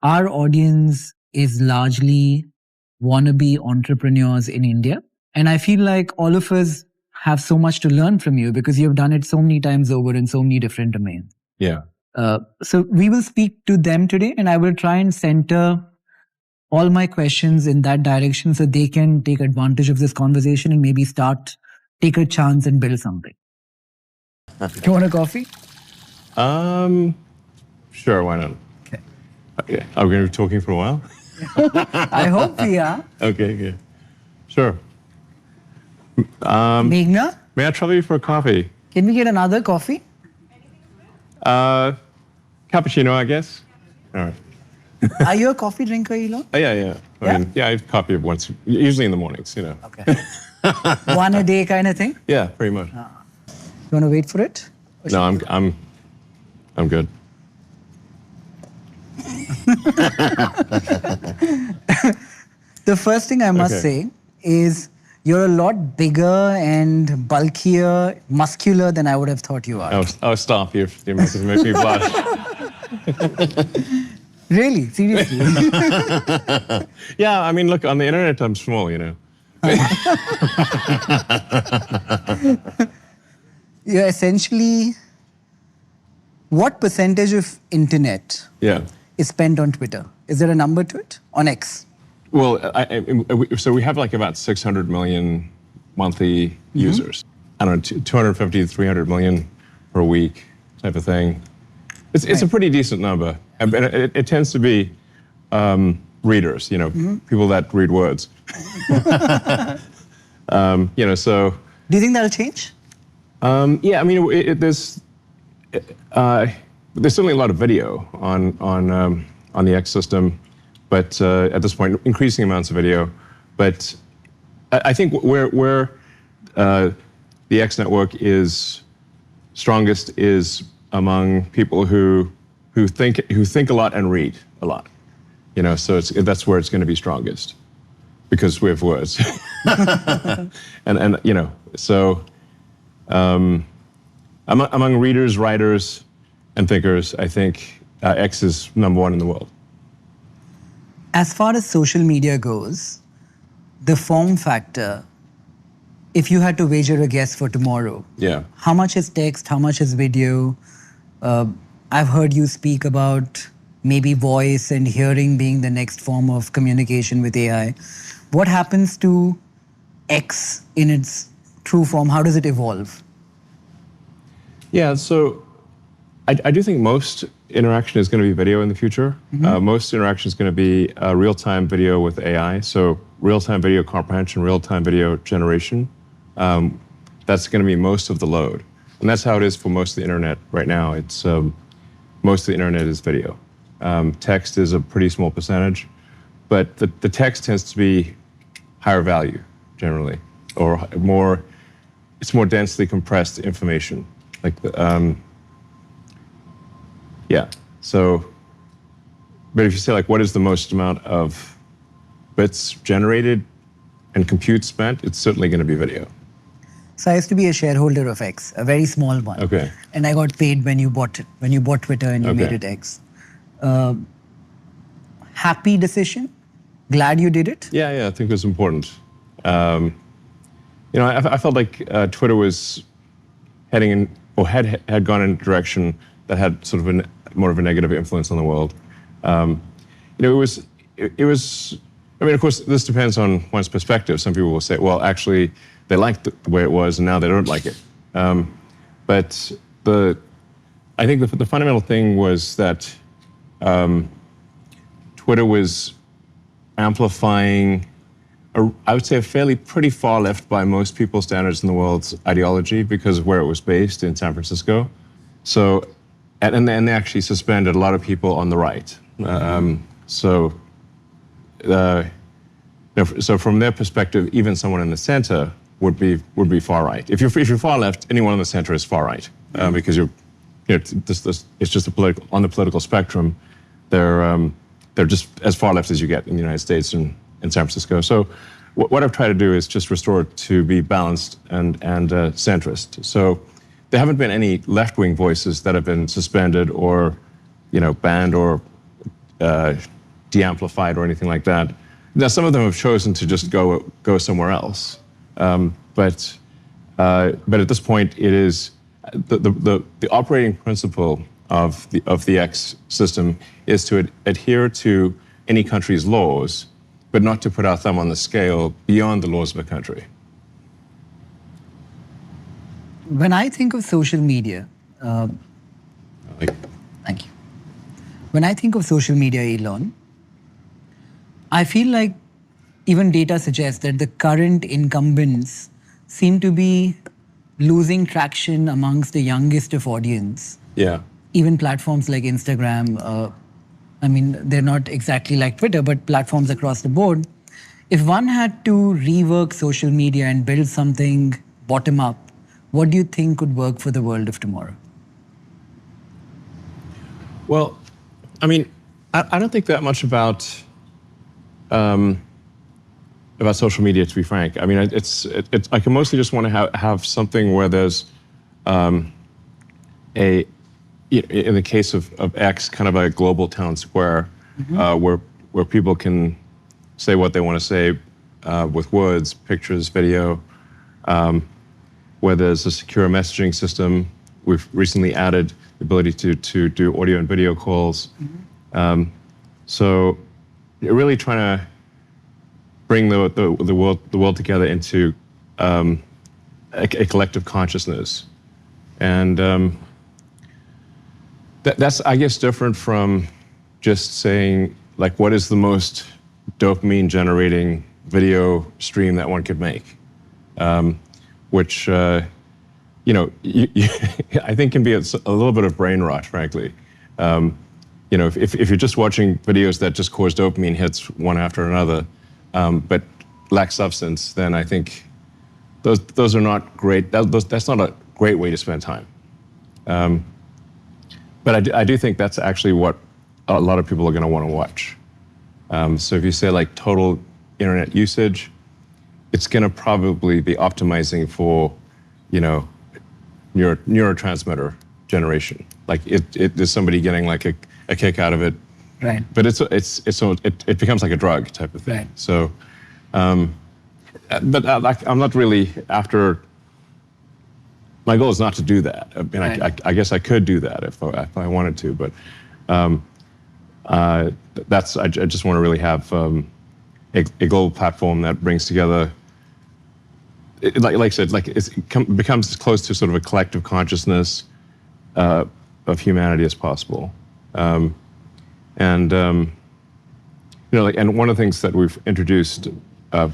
our audience is largely wannabe entrepreneurs in India. And I feel like all of us have so much to learn from you because you've done it so many times over in so many different domains. Yeah. So we will speak to them today, and I will try and center all my questions in that direction so they can take advantage of this conversation and maybe take a chance and build something. You want a coffee? Sure, why not? Okay. Are we going to be talking for a while? I hope we are. Okay. Sure. Meghna, May I trouble you for a coffee? can we get another coffee? Cappuccino, I guess. All right. Are you a coffee drinker, Elon? Yeah. I mean, I have coffee once, usually in the mornings, Okay. One a day kind of thing? Yeah, pretty much. You want to wait for it? No, I'm good. The first thing I must say is you're a lot bigger and bulkier, muscular than I would have thought you are. Oh, stop. You're making me blush. Really? Seriously? Yeah, I mean, look, on the internet, I'm small, You're essentially, what percentage of internet is spent on Twitter? Is there a number to it? On X? Well, so we have like about 600 million monthly users. I don't know, 250 to 300 million per week type of thing. It's a pretty decent number. And it tends to be readers, people that read words. So... Do you think that'll change? Yeah, I mean, there's certainly a lot of video on the X system, but at this point, increasing amounts of video. But I think where the X network is strongest is among people who think a lot and read a lot. So that's where it's going to be strongest, because we have words. and so among readers, writers, and thinkers, I think X is #1 in the world. As far as social media goes, the form factor, if you had to wager a guess for tomorrow, how much is text, how much is video? I've heard you speak about maybe voice and hearing being the next form of communication with AI. What happens to X in its true form? How does it evolve? Yeah, so I do think most interaction is going to be video in the future. Most interaction is going to be real-time video with AI. So real-time video comprehension, real-time video generation. That's going to be most of the load. And that's how it is for most of the internet right now. It's most of the internet is video. Text is a pretty small percentage, but the text tends to be higher value generally, or it's more densely compressed information. Like so, but if you say like, what is the most amount of bits generated and compute spent, it's certainly going to be video. So I used to be a shareholder of X, a very small one. Okay. And I got paid when you bought it, when you bought Twitter and you made it X. Happy decision? Glad you did it? Yeah, I think it was important. I felt like Twitter was heading in, or had gone in a direction that had sort of more of a negative influence on the world. It was. I mean, of course, this depends on one's perspective. Some people will say, well, actually, they liked the way it was, and now they don't like it. But I think the fundamental thing was that Twitter was amplifying, I would say, a pretty far left by most people's standards in the world's ideology because of where it was based in San Francisco. So, and they actually suspended a lot of people on the right. So from their perspective, even someone in the center would be far right. If you're far left, anyone in the center is far right because it's just on the political spectrum. They're just as far left as you get in the United States and in San Francisco. So what I've tried to do is just restore it to be balanced and centrist. So there haven't been any left-wing voices that have been suspended or banned or de-amplified or anything like that. Now, some of them have chosen to just go somewhere else. But at this point, it is the operating principle of the X system is to adhere to any country's laws, but not to put our thumb on the scale beyond the laws of a country. When I think of social media, thank you. When I think of social media, Elon, I feel like even data suggests that the current incumbents seem to be losing traction amongst the youngest of audience. Yeah. Even platforms like Instagram, I mean, they're not exactly like Twitter, but platforms across the board. If one had to rework social media and build something bottom up, what do you think could work for the world of tomorrow? Well, I mean, I don't think that much about social media, to be frank. I mean, I can mostly just want to have something where there's in the case of X, kind of a global town square, where people can say what they want to say with words, pictures, video, where there's a secure messaging system. We've recently added the ability to do audio and video calls. So you're really trying to bring the world together into a collective consciousness. And that's, I guess, different from just saying, like, what is the most dopamine generating video stream that one could make, which, I think can be a little bit of brain rot, frankly. If you're just watching videos that just cause dopamine hits one after another, but lack substance, then I think those are not great. That's not a great way to spend time. But I do think that's actually what a lot of people are going to want to watch. So if you say like total internet usage, it's going to probably be optimizing for, neurotransmitter generation. Like there's somebody getting like a kick out of it. Right. But it becomes like a drug type of thing. Right. So, but I'm not really after. My goal is not to do that. I mean, right. I guess I could do that if I wanted to, but I just want to really have a global platform that brings together. Like I said, like it becomes as close to sort of a collective consciousness of humanity as possible, and and one of the things that we've introduced, for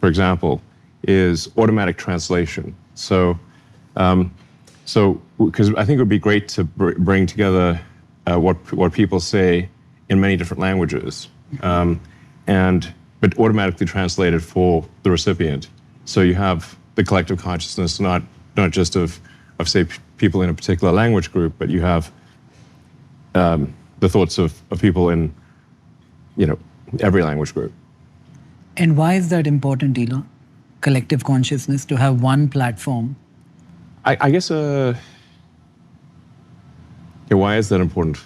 example, is automatic translation. So because I think it would be great to bring together what people say in many different languages, but automatically translated for the recipient. So you have the collective consciousness, not just of say people in a particular language group, but you have the thoughts of people in every language group. And why is that important, Elon? Collective consciousness, to have one platform. I guess, why is that important?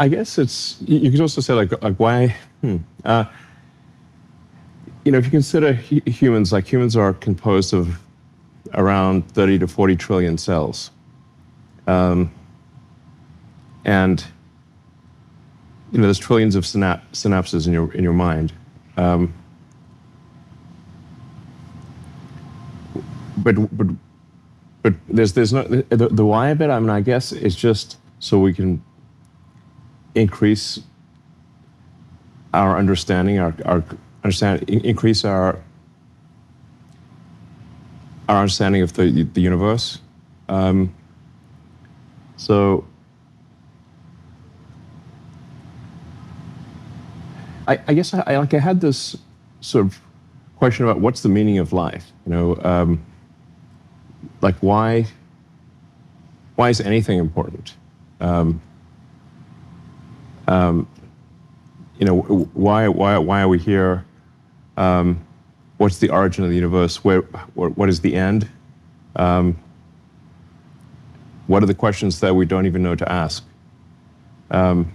I guess it's, you could also say like why, if you consider humans, like humans are composed of around 30 to 40 trillion cells. And there's trillions of synapses in your mind. But there's not the why of it. I mean, I guess it's just so we can increase our understanding, increase our understanding of the universe. So I guess I had this sort of question about what's the meaning of life, like why is anything important? Why are we here? what's the origin of the universe? What is the end? What are the questions that we don't even know to ask? And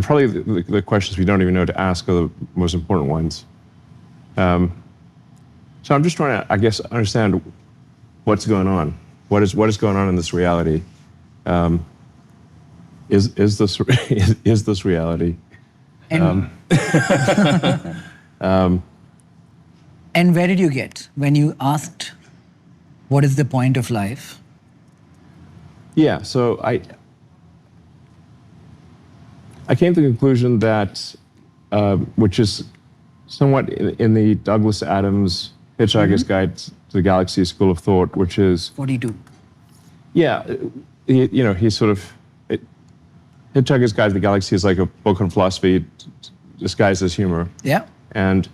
probably the questions we don't even know to ask are the most important ones. So I'm just trying to, I guess, understand what's going on. What is going on in this reality? Is this reality? And, and where did you get when you asked, what is the point of life? Yeah, so I came to the conclusion that, which is somewhat in the Douglas Adams Hitchhiker's Guide to the Galaxy school of thought, which is 42. Yeah, he's sort of Hitchhiker's Guide to the Galaxy is like a book on philosophy disguised as humor. Yeah, and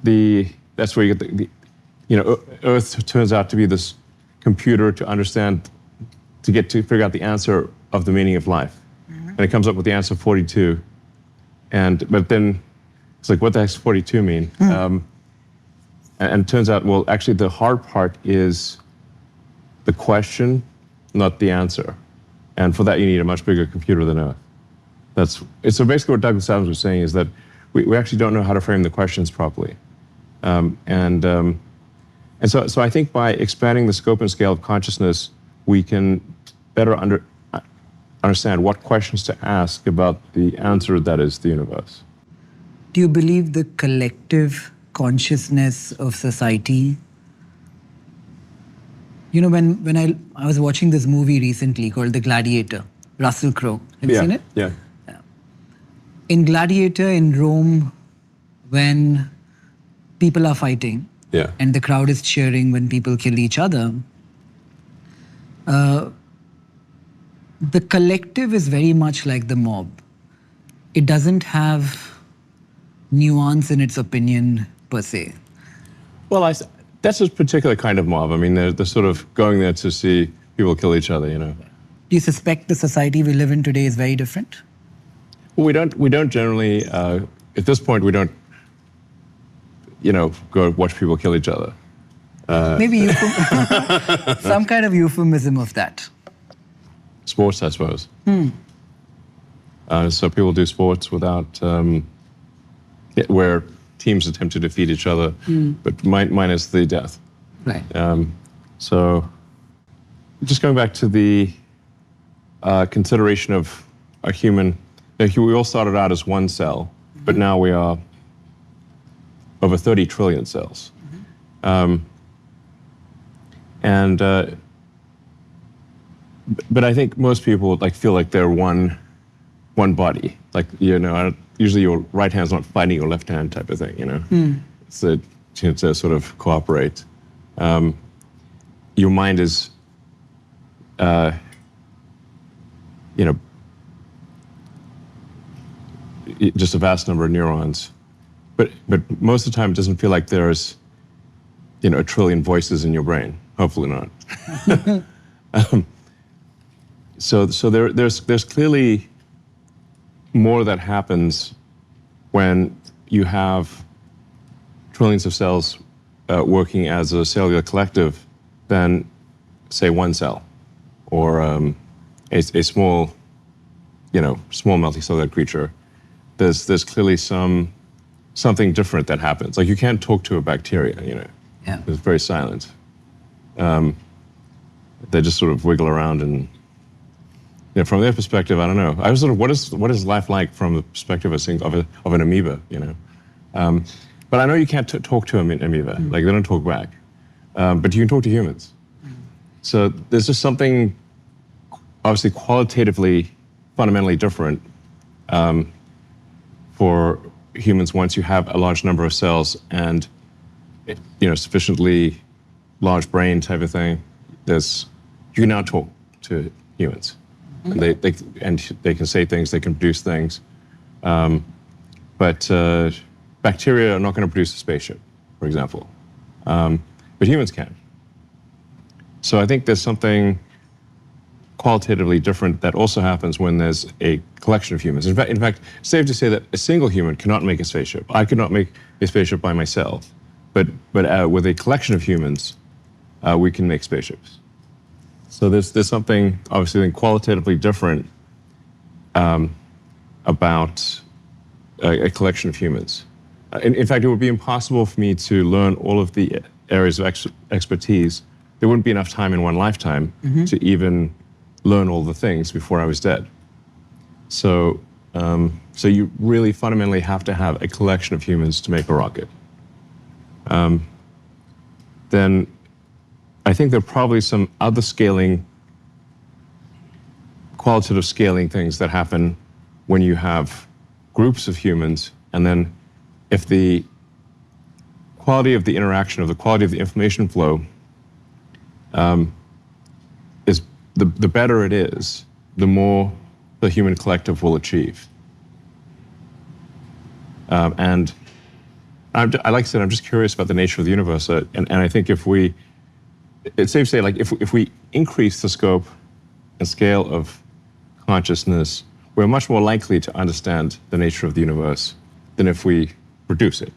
that's where you get the Earth turns out to be this computer to understand, to figure out the answer of the meaning of life. And it comes up with the answer 42. But then it's like, what the heck's 42 mean? And it turns out, well, actually the hard part is the question, not the answer. And for that, you need a much bigger computer than Earth. So basically what Douglas Adams was saying is that we actually don't know how to frame the questions properly. So I think by expanding the scope and scale of consciousness, we can better understand what questions to ask about the answer that is the universe. Do you believe the collective consciousness of society? When I was watching this movie recently called The Gladiator, Russell Crowe. Have you seen it? Yeah. In Gladiator in Rome, when people are fighting, and the crowd is cheering when people kill each other, the collective is very much like the mob. It doesn't have nuance in its opinion per se. Well, that's a particular kind of mob. I mean, they're sort of going there to see people kill each other, Do you suspect the society we live in today is very different? Well, we don't generally, at this point, we don't, go watch people kill each other. Maybe some kind of euphemism of that. Sports, I suppose. So people do sports without, where teams attempt to defeat each other, but minus the death. Right. So just going back to the consideration of a human, we all started out as one cell, but now we are over 30 trillion cells. But I think most people feel like they're one body. Usually your right hand's not fighting your left hand type of thing, It's to sort of cooperate. Your mind is, just a vast number of neurons. But most of the time it doesn't feel like there's, a trillion voices in your brain. Hopefully not. So there's clearly more that happens when you have trillions of cells working as a cellular collective than, say, one cell or a small, small multicellular creature. There's clearly something different that happens. Like you can't talk to a bacteria, Yeah. It's very silent. They just sort of wiggle around and. From their perspective, I don't know. I was sort of, what is life like from the perspective of an amoeba, But I know you can't talk to an amoeba. They don't talk back. But you can talk to humans. So there's just something, obviously, qualitatively, fundamentally different for humans once you have a large number of cells and, sufficiently large brain type of thing. You can now talk to humans. And they can say things, they can produce things. But bacteria are not going to produce a spaceship, for example. But humans can. So I think there's something qualitatively different that also happens when there's a collection of humans. In fact, it's safe to say that a single human cannot make a spaceship. I could not make a spaceship by myself, but with a collection of humans, we can make spaceships. So there's something obviously qualitatively different about a collection of humans. In fact, it would be impossible for me to learn all of the areas of expertise. There wouldn't be enough time in one lifetime to even learn all the things before I was dead. So you really fundamentally have to have a collection of humans to make a rocket. Then I think there are probably some other qualitative scaling things that happen when you have groups of humans, and then if the quality of the interaction, or the quality of the information flow is the better it is, the more the human collective will achieve. And like I said, I'm just curious about the nature of the universe, and I think it's safe to say, like if we increase the scope and scale of consciousness, we're much more likely to understand the nature of the universe than if we reduce it.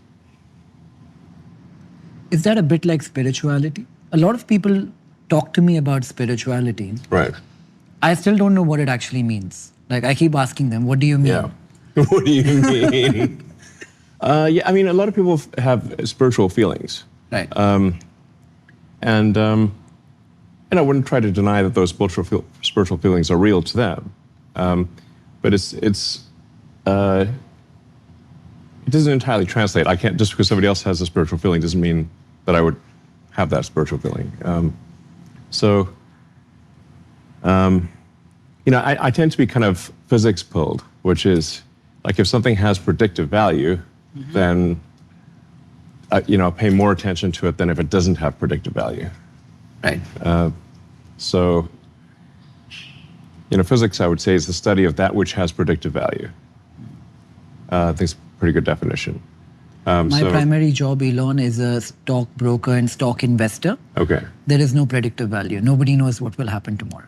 Is that a bit like spirituality? A lot of people talk to me about spirituality. Right. I still don't know what it actually means. Like, I keep asking them, what do you mean? Yeah. What do you mean? Yeah, I mean, a lot of people have spiritual feelings. Right. And I wouldn't try to deny that those spiritual feelings are real to them. But it doesn't entirely translate. I can't, just because somebody else has a spiritual feeling doesn't mean that I would have that spiritual feeling. I tend to be kind of physics pulled, which is like if something has predictive value, then I pay more attention to it than if it doesn't have predictive value. Right. Physics, I would say, is the study of that which has predictive value. I think it's a pretty good definition. My primary job, Elon, is a stock broker and stock investor. Okay. There is no predictive value. Nobody knows what will happen tomorrow.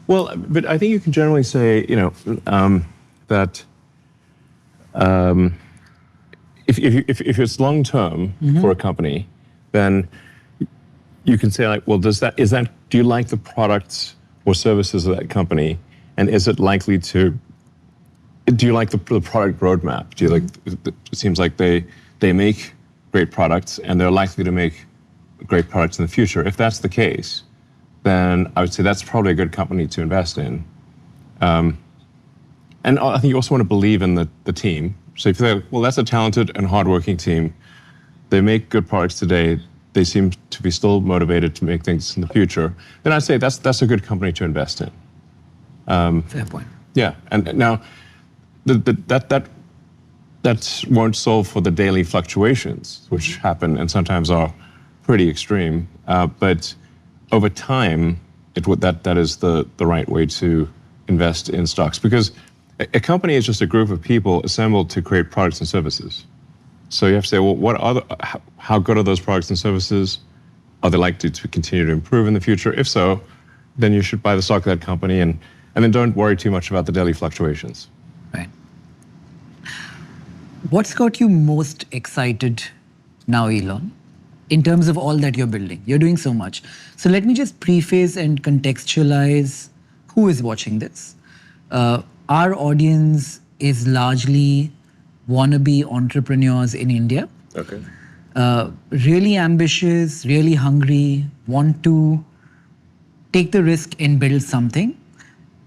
Well, but I think you can generally say, that if it's long term for a company, then you can say, like, well, do you like the products or services of that company, and is it likely to? Do you like the product roadmap? Do you like? It seems like they make great products, and they're likely to make great products in the future. If that's the case, then I would say that's probably a good company to invest in. And I think you also want to believe in the team. So if you say, well, that's a talented and hardworking team. They make good products today. They seem to be still motivated to make things in the future. Then I'd say that's a good company to invest in. Fair point. Yeah, and now that won't solve for the daily fluctuations, which happen and sometimes are pretty extreme. But over time, that is the right way to invest in stocks, because a company is just a group of people assembled to create products and services. So you have to say, well, how good are those products and services? Are they likely to continue to improve in the future? If so, then you should buy the stock of that company, and then don't worry too much about the daily fluctuations. Right. What's got you most excited now, Elon, in terms of all that you're building? You're doing so much. So let me just preface and contextualize who is watching this. Our audience is largely wannabe entrepreneurs in India. Okay. Really ambitious, really hungry, want to take the risk and build something.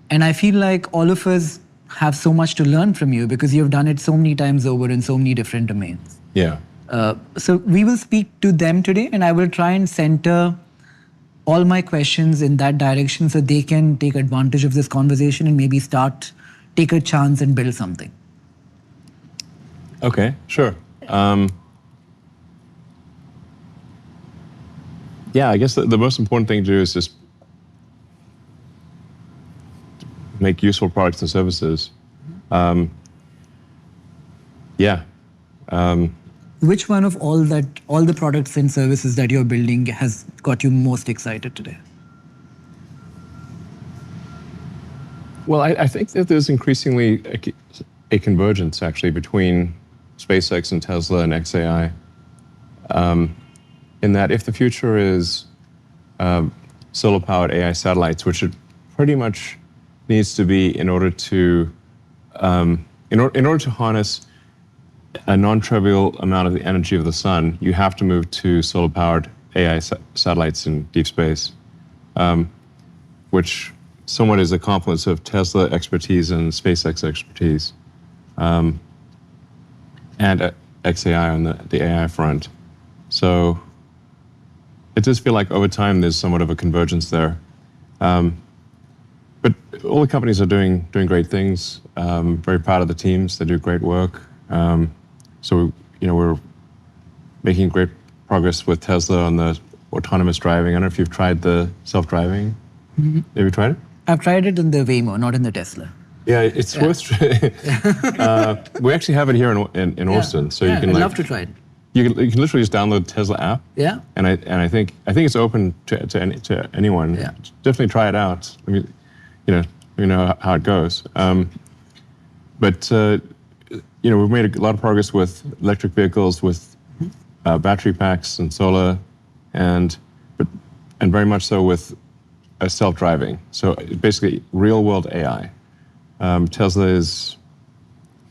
And I feel like all of us have so much to learn from you because you've done it so many times over in so many different domains. Yeah. So we will speak to them today, and I will try and center all my questions in that direction so they can take advantage of this conversation and maybe take a chance and build something. Okay, sure. Yeah, I guess the most important thing to do is just make useful products and services. Which one of all the products and services that you're building has got you most excited today? Well, I think that there's increasingly a convergence actually between SpaceX and Tesla and XAI. In that, if the future is solar-powered AI satellites, which it pretty much needs to be in order to harness a non-trivial amount of the energy of the sun, you have to move to solar-powered AI satellites in deep space, which somewhat is a confluence of Tesla expertise and SpaceX expertise, and XAI on the AI front. So it does feel like over time there's somewhat of a convergence there. But all the companies are doing great things. Very proud of the teams. They do great work. So we're making great progress with Tesla on the autonomous driving. I don't know if you've tried the self-driving. Mm-hmm. Have you tried it? I've tried it in the Waymo, not in the Tesla. Yeah, it's worth trying. We actually have it here in Austin, so you can. I'd love to try it. You can literally just download the Tesla app. Yeah. And I think it's open to anyone. Yeah. Definitely try it out. I mean, let me know how it goes. But we've made a lot of progress with electric vehicles, with battery packs and solar, and very much so with self-driving. So basically, real-world AI. Tesla is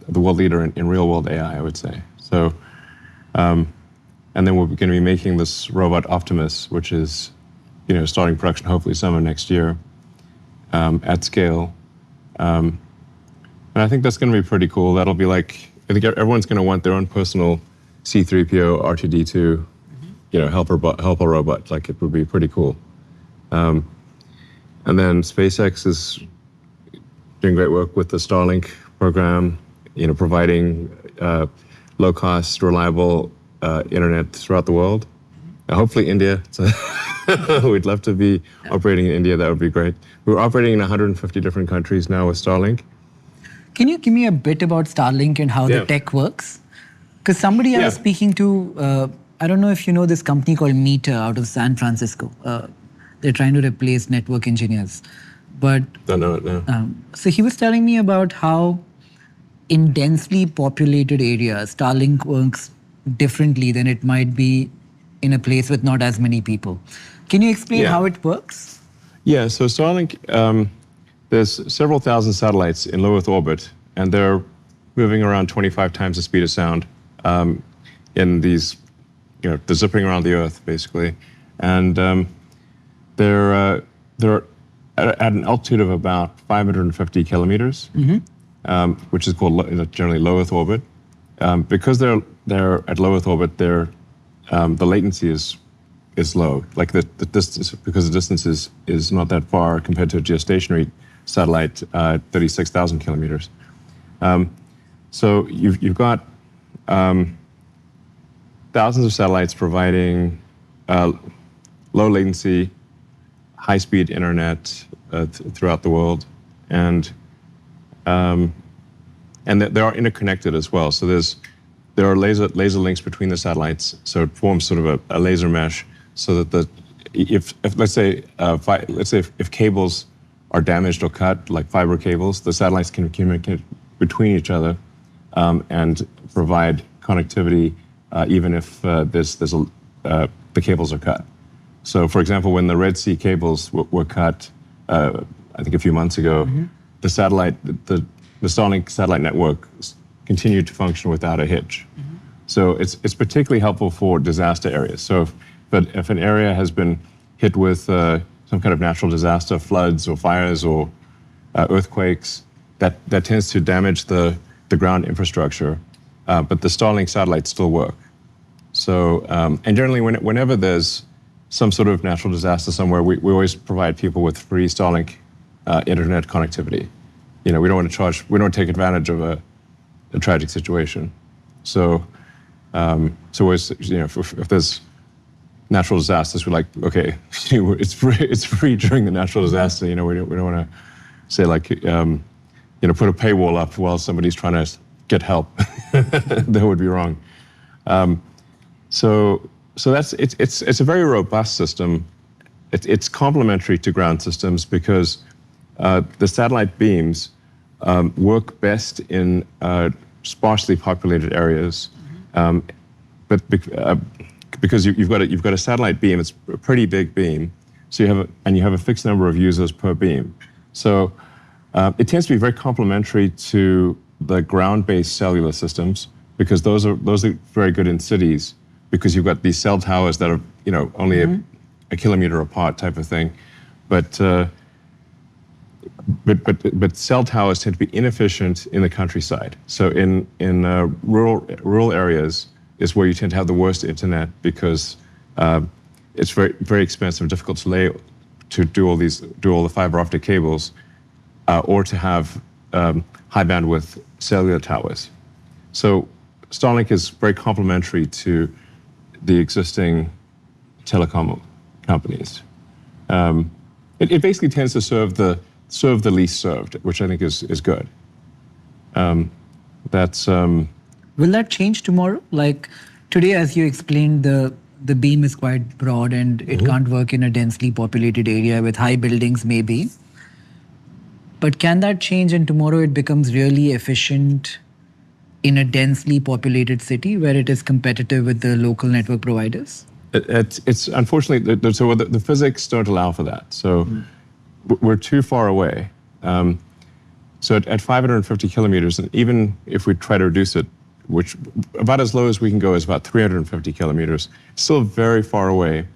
the world leader in real-world AI, I would say. So, and then we're going to be making this robot Optimus, which is, starting production hopefully summer next year, at scale. And I think that's going to be pretty cool. That'll be like, I think everyone's going to want their own personal C-3PO, R2-D2, helper robot. Like, it would be pretty cool. And then SpaceX is doing great work with the Starlink program, providing low-cost, reliable internet throughout the world. Hopefully India. So we'd love to be operating in India. That would be great. We're operating in 150 different countries now with Starlink. Can you give me a bit about Starlink and how the tech works? Because somebody I was speaking to, I don't know if you know this company called Meter out of San Francisco. They're trying to replace network engineers. But don't know it now. So he was telling me about how in densely populated areas, Starlink works differently than it might be in a place with not as many people. Can you explain how it works? Yeah, so Starlink, there's several thousand satellites in low Earth orbit, and they're moving around 25 times the speed of sound in these, they're zipping around the Earth, basically. And they're at an altitude of about 550 kilometers, which is called generally low Earth orbit. Because they're at low Earth orbit, the latency is low. Like the distance, because the distance is not that far compared to a geostationary satellite, 36,000 kilometers. So you've got thousands of satellites providing low latency, high-speed internet throughout the world, and they are interconnected as well. So there are laser links between the satellites, so it forms sort of a laser mesh, so that if let's say if cables are damaged or cut, like fiber cables, the satellites can communicate between each other and provide connectivity even if the cables are cut. So, for example, when the Red Sea cables were cut, I think a few months ago, the Starlink satellite network continued to function without a hitch. So it's particularly helpful for disaster areas. So if an area has been hit with some kind of natural disaster, floods or fires or earthquakes, that tends to damage the ground infrastructure, but the Starlink satellites still work. So, and generally whenever there's some sort of natural disaster somewhere, we always provide people with free Starlink internet connectivity. We don't want to take advantage of a tragic situation. So, if there's natural disasters, we're like, okay, it's free during the natural disaster. We don't want to say like, put a paywall up while somebody's trying to get help. That would be wrong. So it's a very robust system. It's complementary to ground systems because the satellite beams work best in sparsely populated areas, but because you've got a satellite beam, it's a pretty big beam, so you have a fixed number of users per beam. So it tends to be very complementary to the ground-based cellular systems, because those are very good in cities, because you've got these cell towers that are only a kilometer apart type of thing, but cell towers tend to be inefficient in the countryside. So in rural areas is where you tend to have the worst internet, because it's very, very expensive, difficult to do all the fiber optic cables, or to have high bandwidth cellular towers. So Starlink is very complementary to the existing telecom companies. It basically tends to serve the least served, which I think is good. Will that change tomorrow? Like today, as you explained, the beam is quite broad and it can't work in a densely populated area with high buildings maybe. But can that change and tomorrow it becomes really efficient in a densely populated city where it is competitive with the local network providers? It's unfortunately, the physics don't allow for that. So we're too far away. So at 550 kilometers, and even if we try to reduce it, which about as low as we can go is about 350 kilometers, still very far away.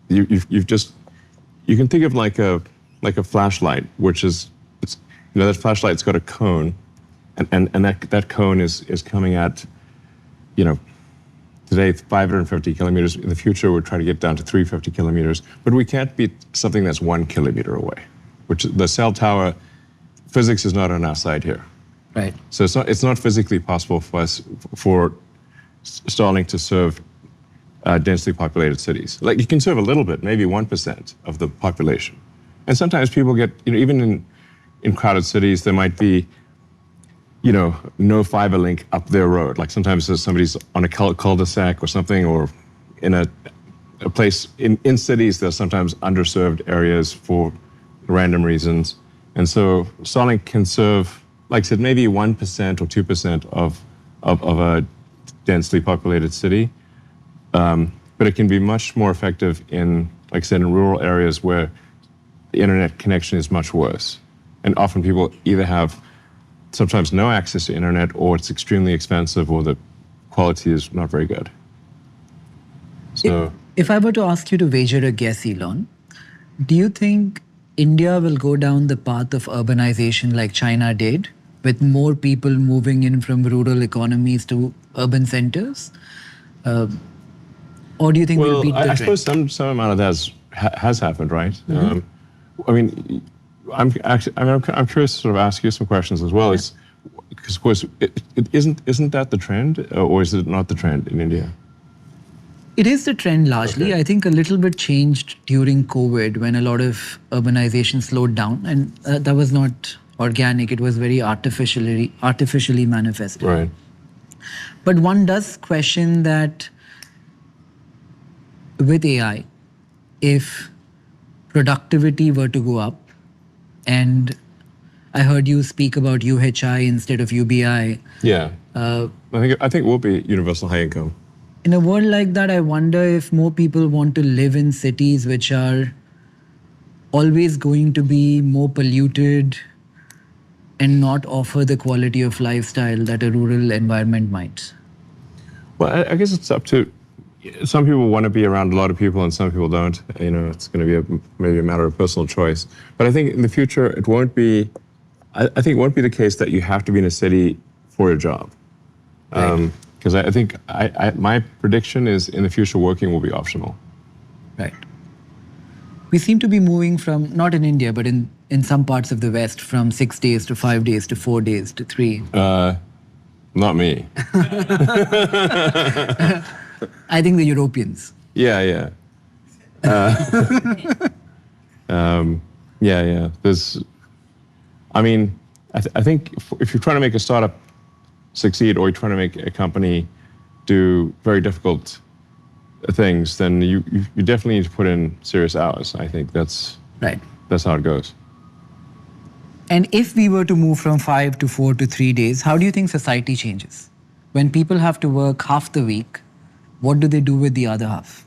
You can think of like a flashlight, which is, that flashlight's got a cone, and that cone is coming at, today 550 kilometers. In the future, we're trying to get down to 350 kilometers, but we can't beat something that's 1 kilometer away, which the cell tower physics is not on our side here. Right. So it's not physically possible for Starlink to serve densely populated cities. Like you can serve a little bit, maybe 1% of the population, and sometimes people get, even in crowded cities, there might be, no fiber link up their road. Like sometimes somebody's on a cul-de-sac or something, or in a place in cities, there's sometimes underserved areas for random reasons. And so Starlink can serve, like I said, maybe 1% or 2% of a densely populated city. But it can be much more effective in, like I said, in rural areas where the internet connection is much worse. And often people either have sometimes no access to internet, or it's extremely expensive, or the quality is not very good. So, if I were to ask you to wager a guess, Elon, do you think India will go down the path of urbanization like China did, with more people moving in from rural economies to urban centers? Or do you think we'll beat the trend? I suppose some amount of that has happened, right? I mean, I'm curious to sort of ask you some questions as well. Because of course, isn't that the trend, or is it not the trend in India? It is the trend largely. Okay. I think a little bit changed during COVID when a lot of urbanization slowed down, and that was not organic. It was very artificially manifested. Right. But one does question that with AI, if productivity were to go up, and I heard you speak about UHI instead of UBI. Yeah. I think we'll be universal high income. In a world like that, I wonder if more people want to live in cities which are always going to be more polluted and not offer the quality of lifestyle that a rural environment might. Well, I guess it's up to, some people want to be around a lot of people and some people don't. It's going to be maybe a matter of personal choice. But I think in the future, it won't be, I think it won't be the case that you have to be in a city for a job. Because I think my prediction is in the future, working will be optional. Right. We seem to be moving from, not in India, but in some parts of the West, from 6 days to 5 days to 4 days to 3. Not me. I think the Europeans. Yeah. Yeah. I think if you're trying to make a startup succeed, or you're trying to make a company do very difficult things, then you definitely need to put in serious hours. I think that's right. That's how it goes. And if we were to move from 5 to 4 to 3 days, how do you think society changes? When people have to work half the week, what do they do with the other half?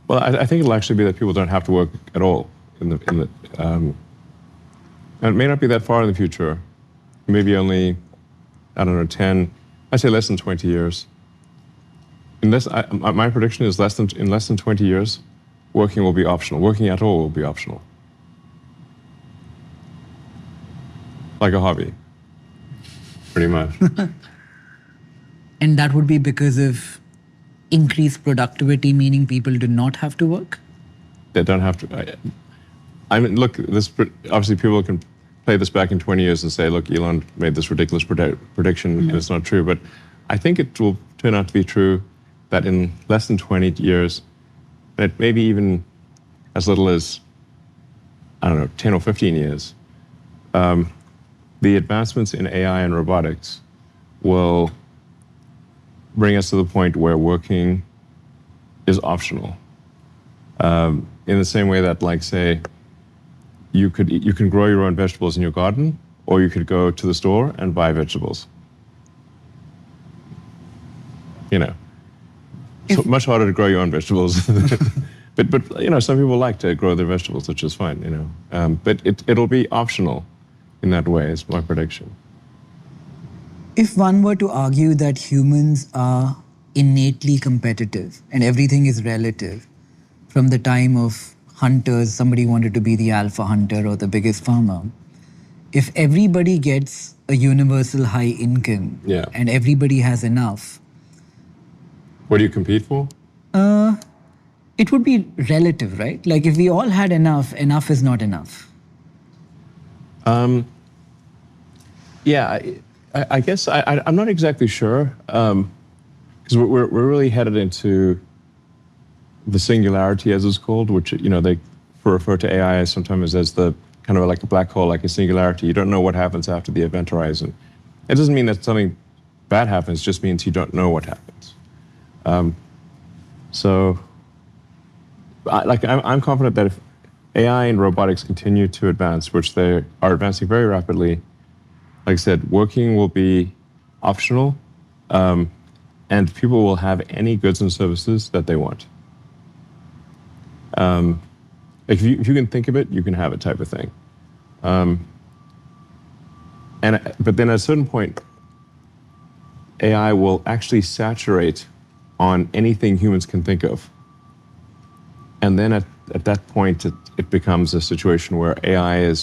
Well, I think it'll actually be that people don't have to work at all. And it may not be that far in the future. Maybe only, I don't know, 10, I'd say less than 20 years. My prediction is in less than 20 years, working will be optional. Working at all will be optional. Like a hobby, pretty much. And that would be because of increased productivity, meaning people do not have to work? They don't have to. I mean, look, obviously people can play this back in 20 years and say, look, Elon made this ridiculous prediction and it's not true. But I think it will turn out to be true that in less than 20 years, that maybe even as little as, I don't know, 10 or 15 years, the advancements in AI and robotics will bring us to the point where working is optional. In the same way that, like, say, you can grow your own vegetables in your garden, or you could go to the store and buy vegetables. You know, it's much harder to grow your own vegetables. but you know, some people like to grow their vegetables, which is fine. You know, but it'll be optional in that way. Is my prediction. If one were to argue that humans are innately competitive and everything is relative, from the time of hunters, somebody wanted to be the alpha hunter or the biggest farmer. If everybody gets a universal high income and everybody has enough. What do you compete for? It would be relative, right? Like if we all had enough, enough is not enough. Yeah, I guess I'm not exactly sure, because we're really headed into the singularity, as it's called, which, you know, they refer to AI sometimes as the kind of like a black hole, like a singularity. You don't know what happens after the event horizon. It doesn't mean that something bad happens; it just means you don't know what happens. So, I'm confident that if AI and robotics continue to advance, which they are advancing very rapidly, like I said, working will be optional, and people will have any goods and services that they want. If you can think of it, you can have it, type of thing. But then at a certain point, AI will actually saturate on anything humans can think of. And then at that point, it becomes a situation where AI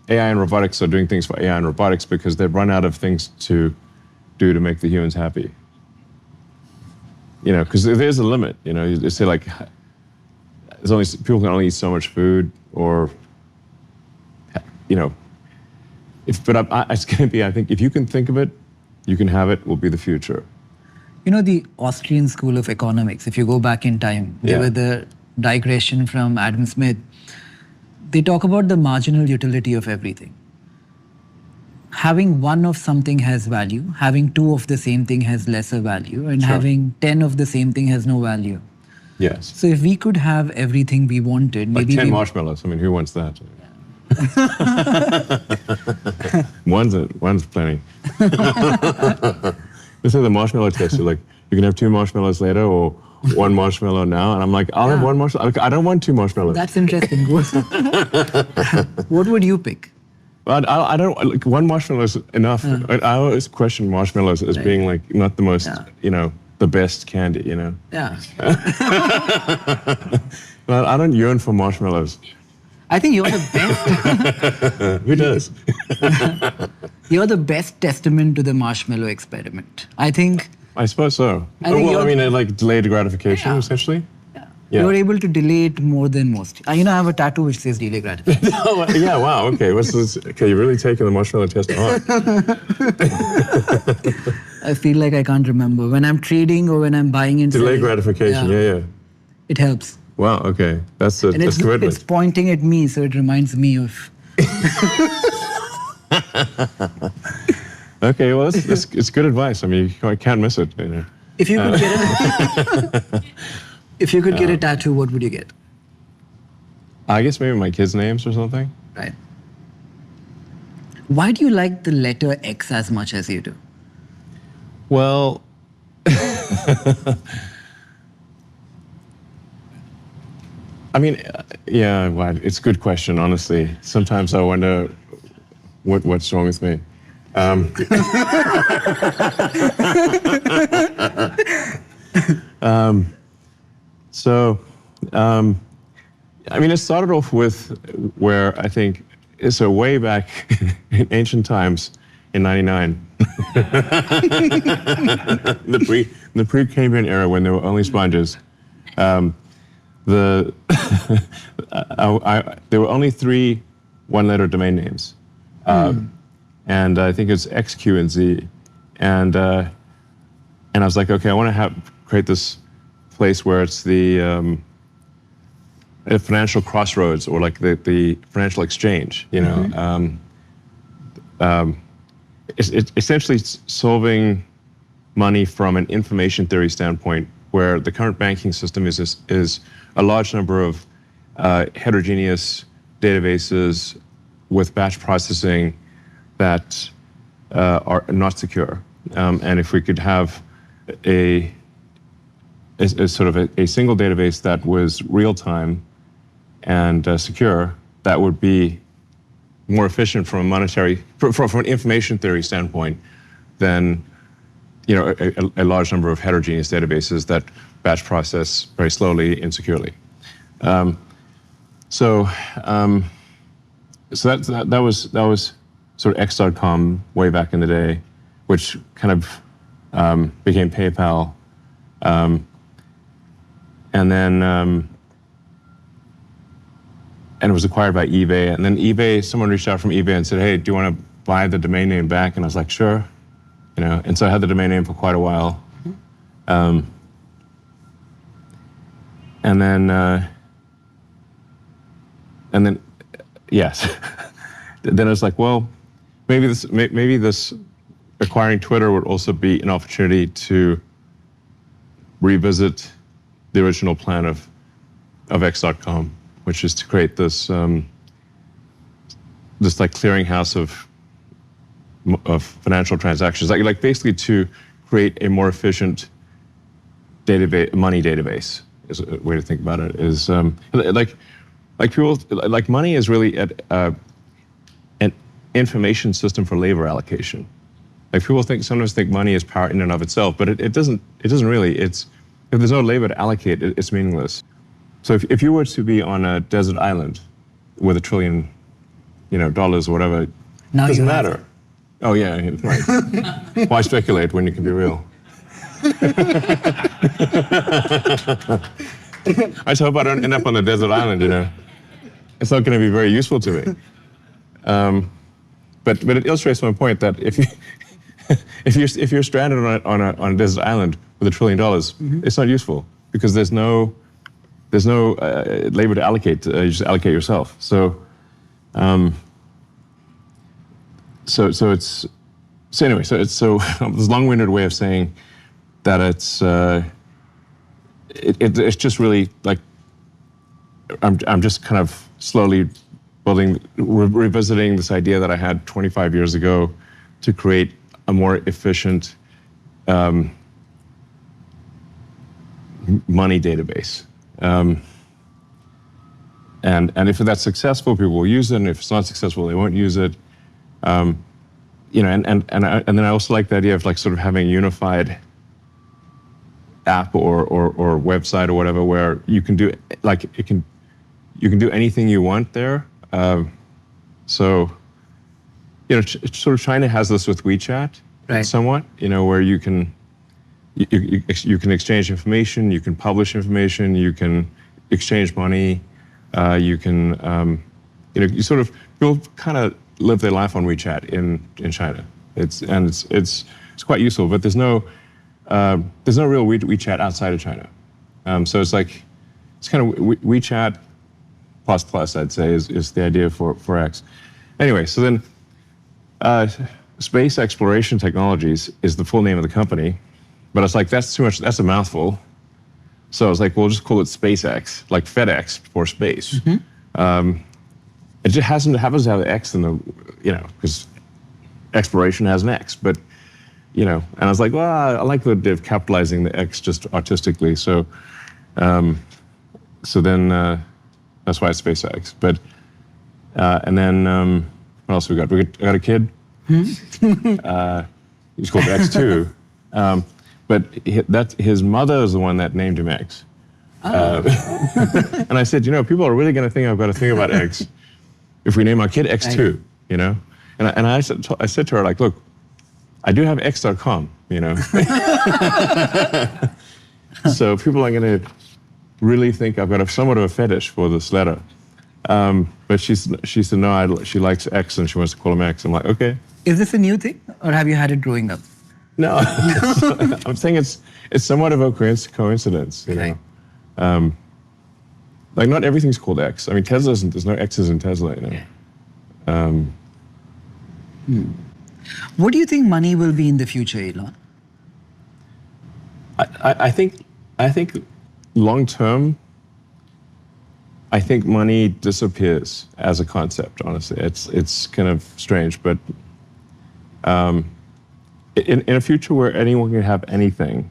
and robotics are doing things for AI and robotics because they've run out of things to do to make the humans happy. You know, because there's a limit. You know, you say like, people can only eat so much food, or, you know, it's going to be. I think if you can think of it, you can have it. Will be the future. You know, the Austrian School of Economics. If you go back in time, they were the digression from Adam Smith. They talk about the marginal utility of everything. Having one of something has value, having two of the same thing has lesser value, and having 10 of the same thing has no value. Yes. So if we could have everything we wanted, like maybe 10 marshmallows. I mean, who wants that? One's plenty. This is the marshmallow test. You're like, you can have 2 marshmallows later, or 1 marshmallow now. And I'm like, I'll have 1 marshmallow. I don't want 2 marshmallows. That's interesting. What would you pick? But I don't, like, 1 marshmallow is enough. I always question marshmallows as being like not the most, you know, the best candy, you know? Yeah. Well, I don't yearn for marshmallows. I think you're the best. Who does? You're the best testament to the marshmallow experiment. I suppose so. I mean, like delayed gratification, essentially. Yeah. You're able to delay it more than most. You know, I have a tattoo which says delay gratification. Yeah, wow, okay. What's this? Okay, you're really taking the marshmallow test on. I feel like I can't remember. When I'm trading or when I'm buying into delay gratification, yeah. It helps. Wow, okay. That's commitment. It's pointing at me, so it reminds me of... Okay, well, it's good advice. I mean, you can't miss it. You know. If you could get a tattoo, what would you get? I guess maybe my kids' names or something. Right. Why do you like the letter X as much as you do? Well, I mean, yeah, well, it's a good question, honestly. Sometimes I wonder what's wrong with me. I mean, it started off with where I think, so way back in ancient times, in '99, the pre-Cambrian era when there were only sponges, there were only 3 one-letter domain names, and I think it's X, Q, and Z, and I was like, okay, I want to create this place where it's the financial crossroads, or like the financial exchange, you know. It's essentially solving money from an information theory standpoint, where the current banking system is a large number of heterogeneous databases with batch processing that are not secure. And if we could have a sort of a single database that was real time and secure, that would be more efficient from an information theory standpoint than, you know, a large number of heterogeneous databases that batch process very slowly and securely. So that was sort of X.com way back in the day, which kind of became PayPal, and then and it was acquired by eBay. And then eBay, someone reached out from eBay and said, "Hey, do you want to buy the domain name back?" And I was like, "Sure," you know. And so I had the domain name for quite a while. And then, yes. Then I was like, well, maybe this acquiring Twitter would also be an opportunity to revisit the original plan of X.com, which is to create this this like clearinghouse of financial transactions, like basically to create a more efficient money database. Is a way to think about it. Is like people, like money is really an information system for labor allocation. Like people sometimes think money is power in and of itself, but it doesn't really. If there's no labor to allocate, it's meaningless. So if you were to be on a desert island with $1 trillion, dollars or whatever, it doesn't matter. Oh yeah, right. Why speculate when you can be real? I just hope I don't end up on a desert island. It's not going to be very useful to me. But it illustrates my point that if you're stranded on a desert island with $1 trillion, it's not useful because there's no labor to allocate. You just allocate yourself. So it's this long-winded way of saying that it's just really like I'm just kind of slowly revisiting this idea that I had 25 years ago to create a more efficient money database. And if that's successful, people will use it, and if it's not successful, they won't use it. And then I also like the idea of like sort of having a unified app or website or whatever where you can do you can do anything you want there. So sort of China has this with WeChat, right, somewhat, where you can exchange information, you can publish information, you can exchange money, you can you sort of people kind of live their life on WeChat in China. It's quite useful, but there's no real WeChat outside of China. So it's kind of WeChat plus, I'd say, is the idea for X. Anyway, so then Space Exploration Technologies is the full name of the company, but it's like, that's too much, that's a mouthful. So I was like, we'll just call it SpaceX, like FedEx for space. It just happens to have an X in the, because exploration has an X, but, and I was like, well, I like the idea of capitalizing the X just artistically. So then that's why it's SpaceX. But, and then what else we got? I got a kid. He's called X2. But his mother is the one that named him X. And I said, people are really going to think I've got to think about X if we name our kid X2, And I said to her, like, look, I do have X.com, So people are going to really think I've got somewhat of a fetish for this letter. But she said, no, she likes X and she wants to call him X. I'm like, okay. Is this a new thing or have you had it growing up? No, I'm saying it's somewhat of a coincidence, Like not everything's called X. I mean, there's no X's in Tesla, What do you think money will be in the future, Elon? I think long term, I think money disappears as a concept. Honestly, it's kind of strange, but in a future where anyone can have anything,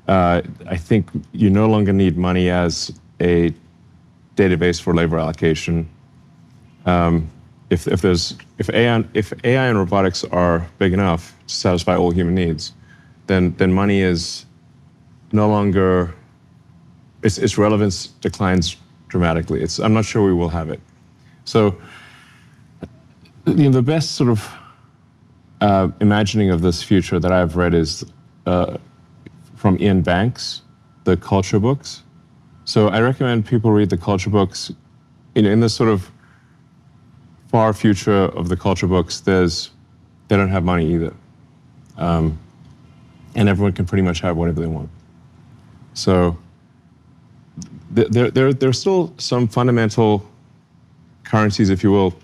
I think you no longer need money as a database for labor allocation. If AI and robotics are big enough to satisfy all human needs, then money is no longer, its relevance declines dramatically. I'm not sure we will have it. So the best sort of imagining of this future that I've read is from Ian Banks, the culture books. So I recommend people read the culture books. In this sort of far future of the culture books, they don't have money either. And everyone can pretty much have whatever they want. So there are still some fundamental currencies, if you will,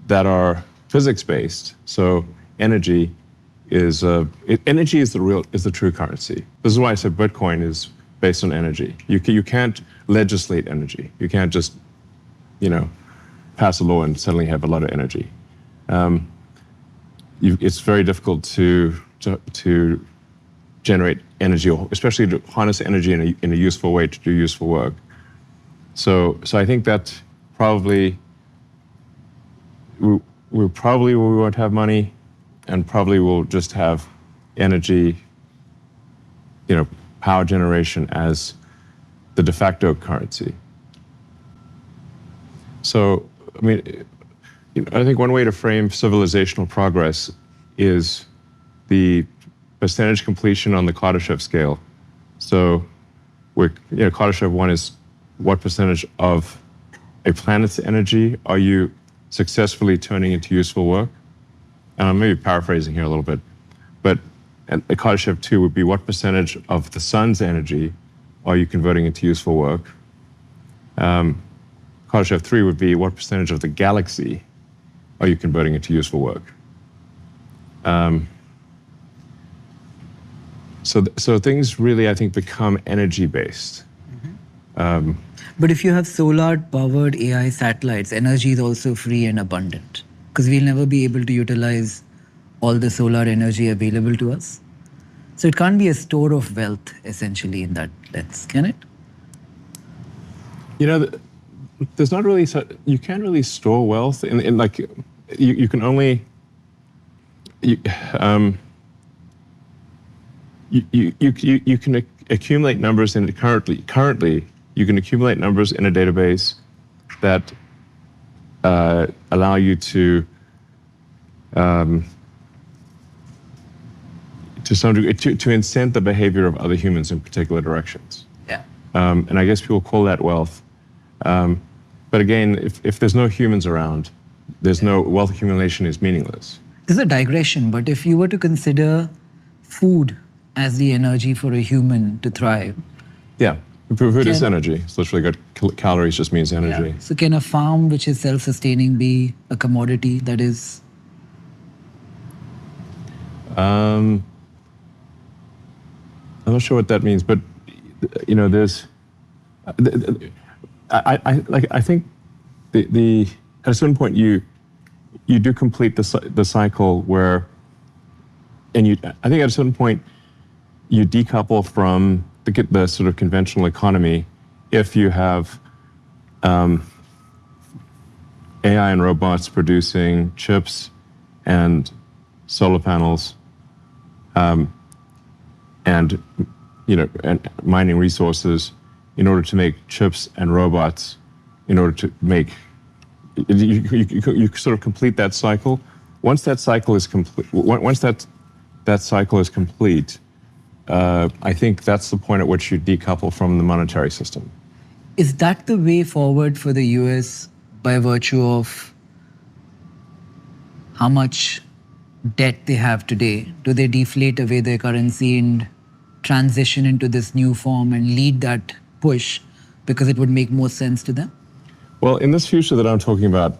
that are physics-based. So energy is the true currency. This is why I said Bitcoin is based on energy. You can't legislate energy. You can't just, pass a law and suddenly have a lot of energy. It's very difficult to generate energy, or especially to harness energy in a useful way to do useful work. So I think that probably we won't have money, and probably we'll just have energy, power generation as the de facto currency. So, I mean, I think one way to frame civilizational progress is the percentage completion on the Kardashev scale. So, Kardashev 1 is what percentage of a planet's energy are you successfully turning into useful work? And I'm maybe paraphrasing here a little bit, but Kardashev 2 would be what percentage of the sun's energy are you converting into useful work? Kardashev 3 would be what percentage of the galaxy are you converting into useful work? So things really, I think, become energy-based. But if you have solar-powered AI satellites, energy is also free and abundant, because we'll never be able to utilize all the solar energy available to us. So it can't be a store of wealth, essentially, in that sense, can it? There's not really, you can't really store wealth in like, you can only, you can accumulate numbers in currently you can accumulate numbers in a database that allow you to some degree to incent the behavior of other humans in particular directions. Yeah. And I guess people call that wealth. But again, if there's no humans around, there's no wealth accumulation is meaningless. This is a digression, but if you were to consider food as the energy for a human to thrive. Yeah, food is energy. It's literally got calories, just means energy. Yeah. So can a farm which is self-sustaining be a commodity that is? I'm not sure what that means, but there's, I think at a certain point you do complete the cycle where, and I think at a certain point you decouple from the sort of conventional economy if you have AI and robots producing chips and solar panels, and mining resources in order to make chips and robots, in order to make you sort of complete that cycle. Once that cycle is complete, I think that's the point at which you decouple from the monetary system. Is that the way forward for the US by virtue of how much debt they have today? Do they deflate away their currency and transition into this new form and lead that push because it would make more sense to them? Well, in this future that I'm talking about,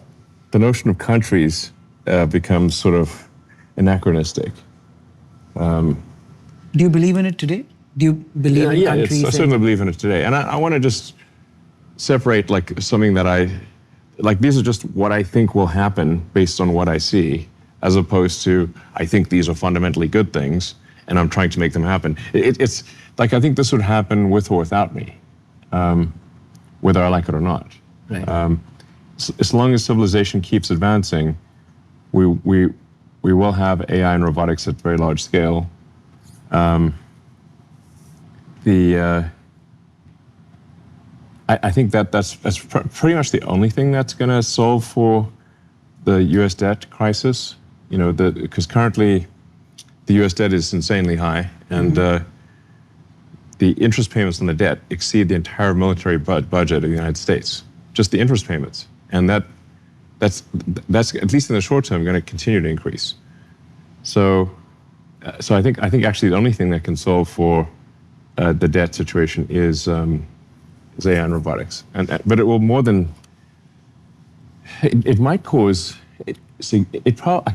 the notion of countries becomes sort of anachronistic. Do you believe in it today? Do you believe in countries? I certainly believe in it today. And I want to just separate something that these are just what I think will happen based on what I see, as opposed to I think these are fundamentally good things and I'm trying to make them happen. It's like I think this would happen with or without me, whether I like it or not. Right. As long as civilization keeps advancing, we will have AI and robotics at very large scale. I think that's pretty much the only thing that's going to solve for the U.S. debt crisis. Because currently the U.S. debt is insanely high, and the interest payments on the debt exceed the entire military budget of the United States. Just the interest payments, and that's at least in the short term going to continue to increase. So I think actually the only thing that can solve for the debt situation is AI and robotics, but it will more than it might cause. I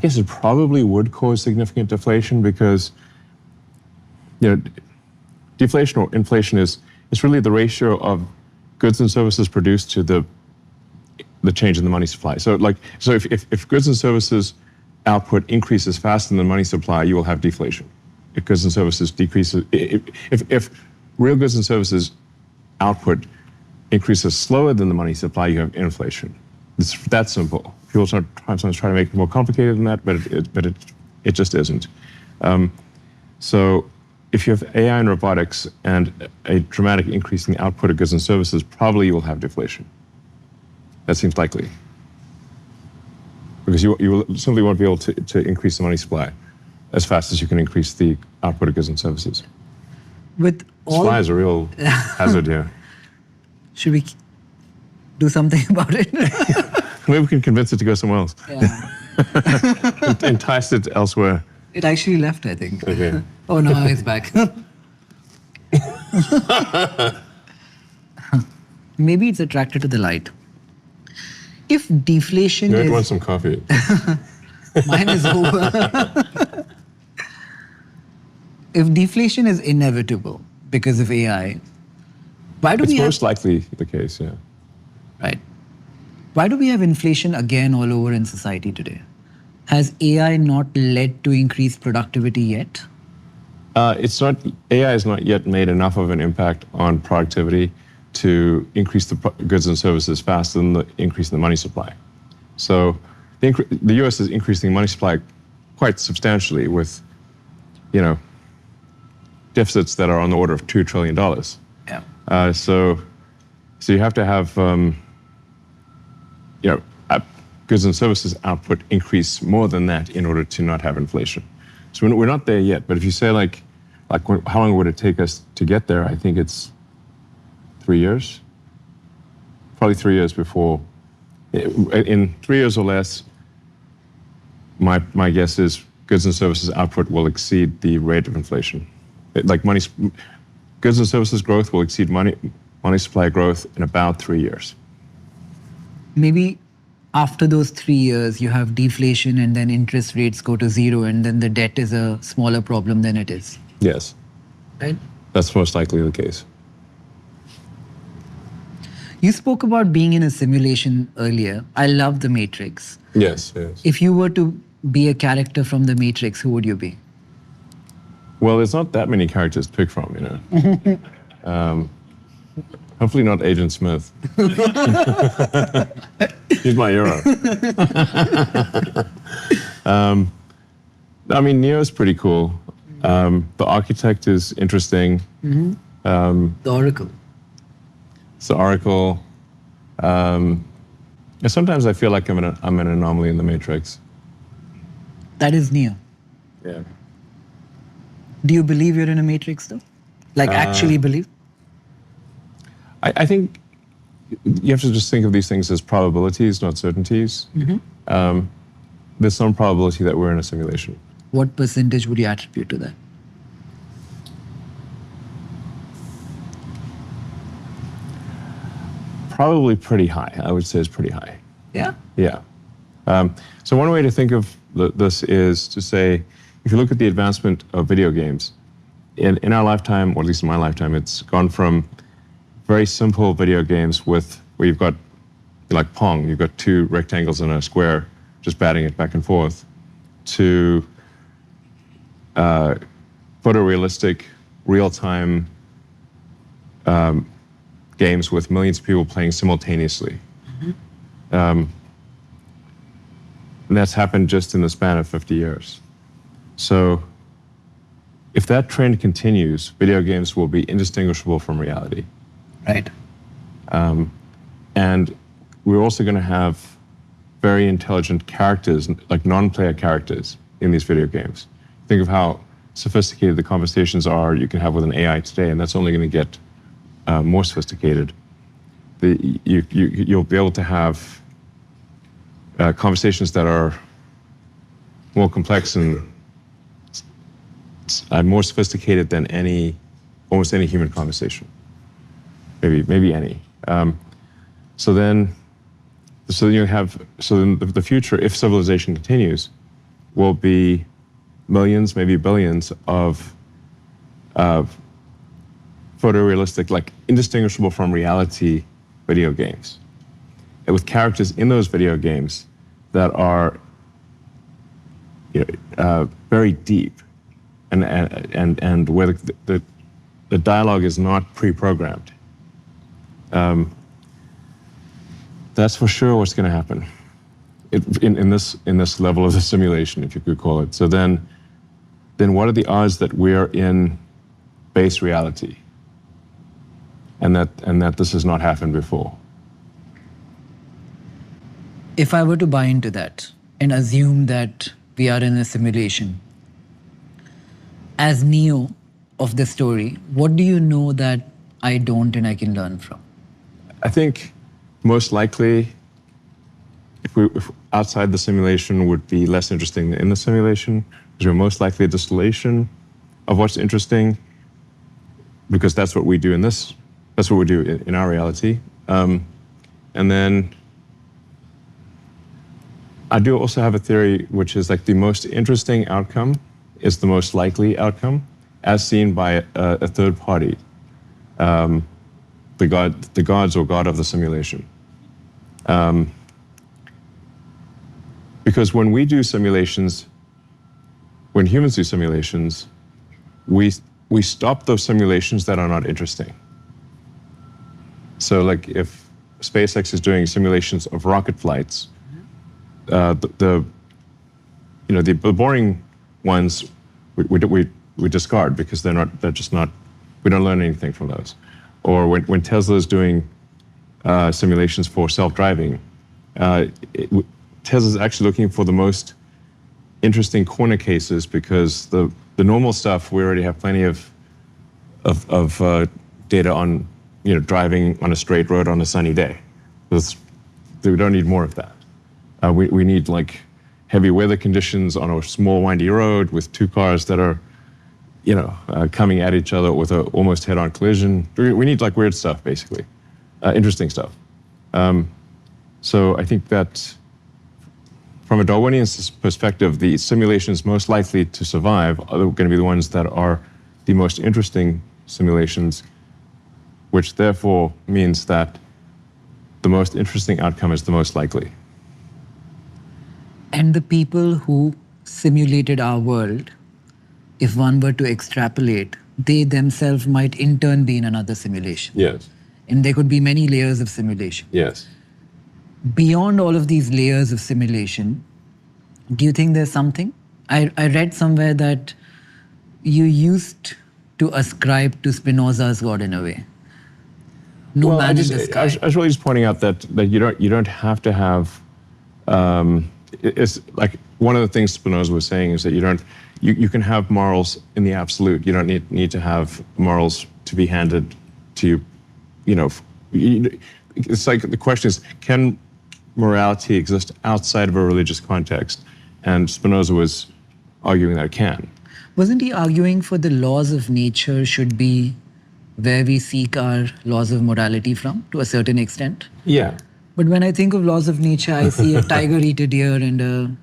guess it probably would cause significant deflation because deflation or inflation is really the ratio of goods and services produced to the change in the money supply. So if goods and services output increases faster than the money supply, you will have deflation. If goods and services decreases, if real goods and services output increases slower than the money supply, you have inflation. It's that simple. People sometimes try to make it more complicated than that, but it just isn't. So if you have AI and robotics and a dramatic increase in the output of goods and services, probably you will have deflation. That seems likely. Because you simply won't be able to increase the money supply as fast as you can increase the output of goods and services. Supply is a real hazard here. Should we do something about it? Maybe we can convince it to go somewhere else. Yeah. Entice it elsewhere. It actually left, I think. Okay. Oh, no, it's back. Maybe it's attracted to the light. If deflation I want some coffee. Mine is over. If deflation is inevitable because of AI, why do it's most likely the case, yeah. Right. Why do we have inflation again all over in society today? Has AI not led to increased productivity yet? It's not. AI has not yet made enough of an impact on productivity to increase the goods and services faster than the increase in the money supply. So the U.S. is increasing money supply quite substantially with, deficits that are on the order of $2 trillion. Yeah. So you have to have, goods and services output increase more than that in order to not have inflation. So we're not there yet. But if you say how long would it take us to get there? I think it's 3 years. Probably 3 years before. In 3 years or less, my guess is goods and services output will exceed the rate of inflation. Goods and services growth will exceed money supply growth in about 3 years. Maybe after those 3 years, you have deflation and then interest rates go to zero and then the debt is a smaller problem than it is. Yes. Right? That's most likely the case. You spoke about being in a simulation earlier. I love The Matrix. Yes, yes. If you were to be a character from The Matrix, who would you be? Well, there's not that many characters to pick from, Hopefully not Agent Smith. He's my hero. I mean, Neo's pretty cool. The Architect is interesting. The Oracle. It's the Oracle. Sometimes I feel like I'm an anomaly in the Matrix. That is Neo. Yeah. Do you believe you're in a Matrix, though? Like, actually believe? I think you have to just think of these things as probabilities, not certainties. There's some probability that we're in a simulation. What percentage would you attribute to that? Probably pretty high. I would say it's pretty high. Yeah? Yeah. So one way to think of this is to say, if you look at the advancement of video games, in our lifetime, or at least in my lifetime, it's gone from very simple video games where you've got, like Pong, you've got two rectangles and a square, just batting it back and forth, to photorealistic, real-time games with millions of people playing simultaneously. And that's happened just in the span of 50 years. So if that trend continues, video games will be indistinguishable from reality. Right. And we're also going to have very intelligent characters, like non-player characters in these video games. Think of how sophisticated the conversations are you can have with an AI today, and that's only going to get more sophisticated. You'll be able to have conversations that are more complex and more sophisticated than almost any human conversation. Maybe any. So then the future, if civilization continues, will be millions, maybe billions of photorealistic, like indistinguishable from reality video games, and with characters in those video games that are very deep, and where the dialogue is not pre-programmed. That's for sure what's going to happen in this level of the simulation, if you could call it. So then what are the odds that we're in base reality, and that this has not happened before? If I were to buy into that and assume that we are in a simulation, as Neo of the story, what do you know that I don't and I can learn from? I think most likely, if outside the simulation would be less interesting than in the simulation, because we're most likely a distillation of what's interesting, because that's what we do that's what we do in our reality. And then I do also have a theory, which is like the most interesting outcome is the most likely outcome, as seen by a third party, the gods or god of the simulation. Because when we do simulations, when humans do simulations, we stop those simulations that are not interesting. So like if SpaceX is doing simulations of rocket flights, the boring ones we discard because they're just not, we don't learn anything from those. Or when Tesla is doing simulations for self-driving, Tesla's actually looking for the most interesting corner cases, because the normal stuff we already have plenty of data on, driving on a straight road on a sunny day. We don't need more of that. We need like heavy weather conditions on a small windy road with two cars that are, coming at each other with a almost head-on collision. We need like weird stuff, basically, interesting stuff. So I think that from a Darwinian perspective, the simulations most likely to survive are going to be the ones that are the most interesting simulations, which therefore means that the most interesting outcome is the most likely. And the people who simulated our world, if one were to extrapolate, they themselves might in turn be in another simulation. Yes. And there could be many layers of simulation. Yes. Beyond all of these layers of simulation, do you think there's something? I read somewhere that you used to ascribe to Spinoza's God in a way. No well, man in the sky. I was really just pointing out that you don't have to have. It's like one of the things Spinoza was saying is that you can have morals in the absolute. You don't need to have morals to be handed to you. It's like the question is, can morality exist outside of a religious context? And Spinoza was arguing that it can. Wasn't he arguing for the laws of nature should be where we seek our laws of morality from, to a certain extent? Yeah. But when I think of laws of nature, I see a tiger eat a deer and a...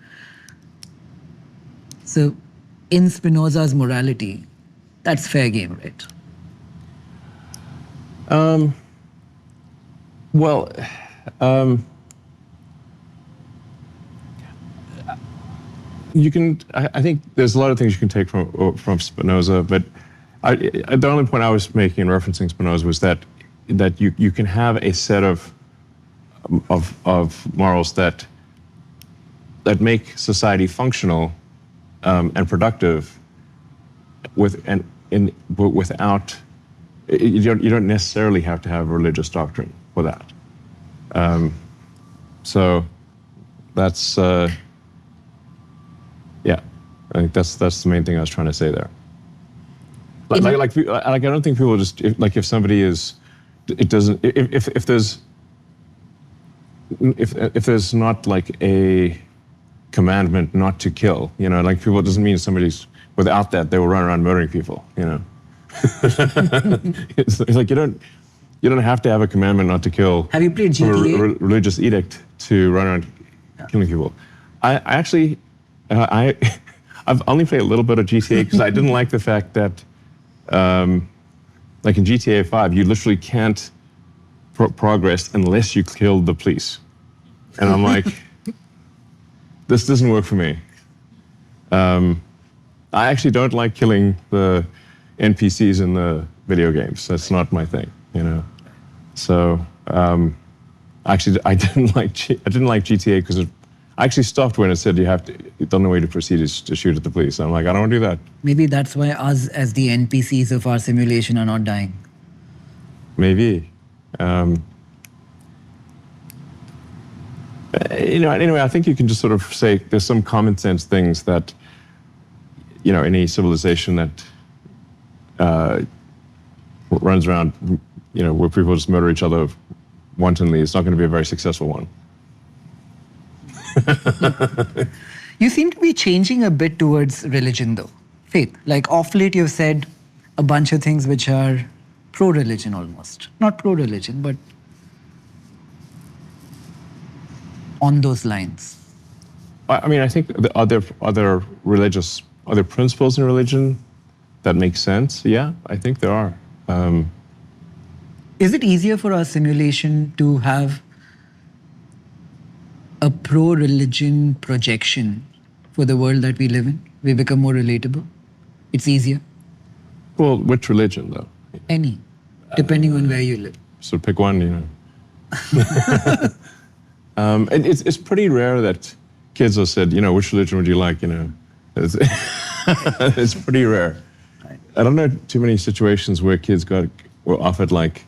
So in Spinoza's morality, that's fair game, right? You can. I think there's a lot of things you can take from Spinoza, but the only point I was making in referencing Spinoza was that you can have a set of morals that make society functional and productive, without you don't necessarily have to have a religious doctrine for that. So that's yeah. I think that's the main thing I was trying to say there. Like I don't think people just if somebody is, it doesn't, if there's not like a commandment not to kill, like people, it doesn't mean somebody's, without that they will run around murdering people, It's like you don't have to have a commandment not to kill. Have you played GTA? A religious edict to run around killing people. I actually, I've only played a little bit of GTA because I didn't like the fact that, like in GTA 5, you literally can't progress unless you killed the police. And I'm like, this doesn't work for me. I actually don't like killing the NPCs in the video games. That's not my thing, So actually, I didn't like GTA because I actually stopped when it said the only way to proceed is to shoot at the police. I'm like, I don't want to do that. Maybe that's why us as the NPCs of our simulation are not dying. Maybe. Anyway, I think you can just sort of say there's some common sense things that, any civilization that runs around, where people just murder each other wantonly, it's not going to be a very successful one. You seem to be changing a bit towards religion, though. Faith. Like, off late, you've said a bunch of things which are pro-religion almost. Not pro-religion, but on those lines. I mean, I think the other principles in religion that make sense. Yeah, I think there are. Is it easier for our simulation to have a pro-religion projection for the world that we live in? We become more relatable? It's easier? Well, which religion, though? Any, depending on where you live. So pick one, It's pretty rare that kids are said, which religion would you like, It's pretty rare. Right. I don't know too many situations where kids were offered like,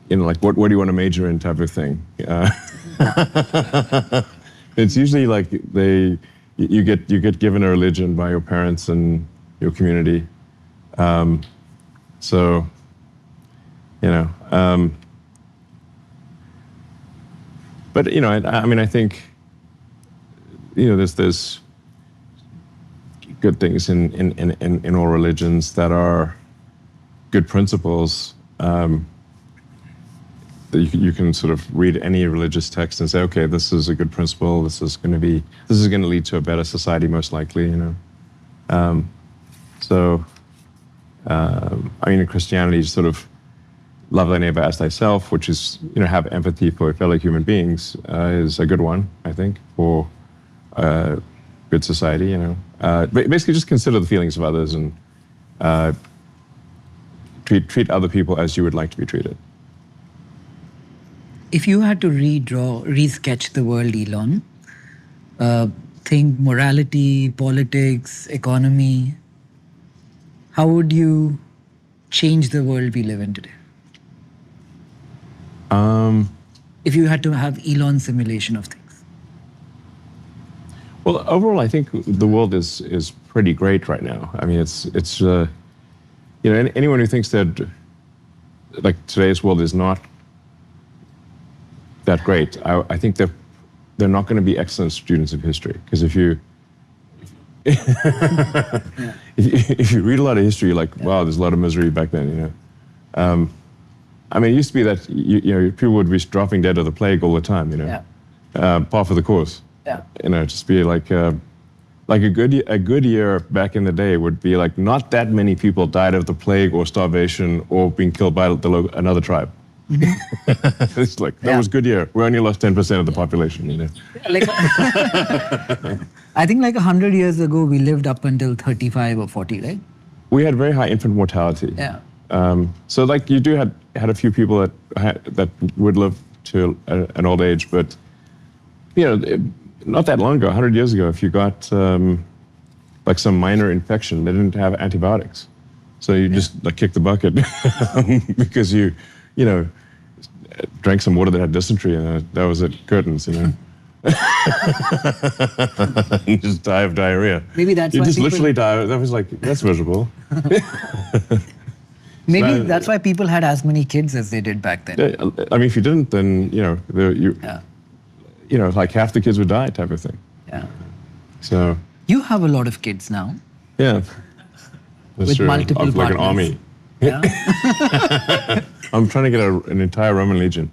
like what do you want to major in type of thing. It's usually like you get given a religion by your parents and your community. But I mean, I think there's good things in all religions that are good principles. That you can sort of read any religious text and say, okay, this is a good principle. This is going to lead to a better society, most likely. I mean, in Christianity, sort of love thy neighbor as thyself, which is, have empathy for fellow human beings, is a good one, I think, for good society, Basically just consider the feelings of others and treat other people as you would like to be treated. If you had to resketch the world, Elon, think morality, politics, economy, how would you change the world we live in today? If you had to have Elon's simulation of things. Well, overall, I think the world is pretty great right now. I mean, it's anyone who thinks that like today's world is not that great, I think they're not going to be excellent students of history, because if you if you read a lot of history, you're like, wow, there's a lot of misery back then, I mean, it used to be that people would be dropping dead of the plague all the time, par for the course. Just be like a good year back in the day would be like not that many people died of the plague or starvation or being killed by another tribe. It's like, that was a good year. We only lost 10% of the population, Like, I think like 100 years ago, we lived up until 35 or 40, right? We had very high infant mortality. Yeah. So like you do had a few people that would live to an old age, but not that long ago, 100 years ago, if you got like some minor infection, they didn't have antibiotics. So you just like kick the bucket because you drank some water that had dysentery, and that was it, curtains, You just die of diarrhea. Maybe that's you why just literally die. That was like, that's miserable. Maybe that's why people had as many kids as they did back then. I mean, if you didn't, then like half the kids would die, type of thing. Yeah. So you have a lot of kids now. Yeah. That's with true. multiple I'm like an army. Yeah. I'm trying to get an entire Roman legion.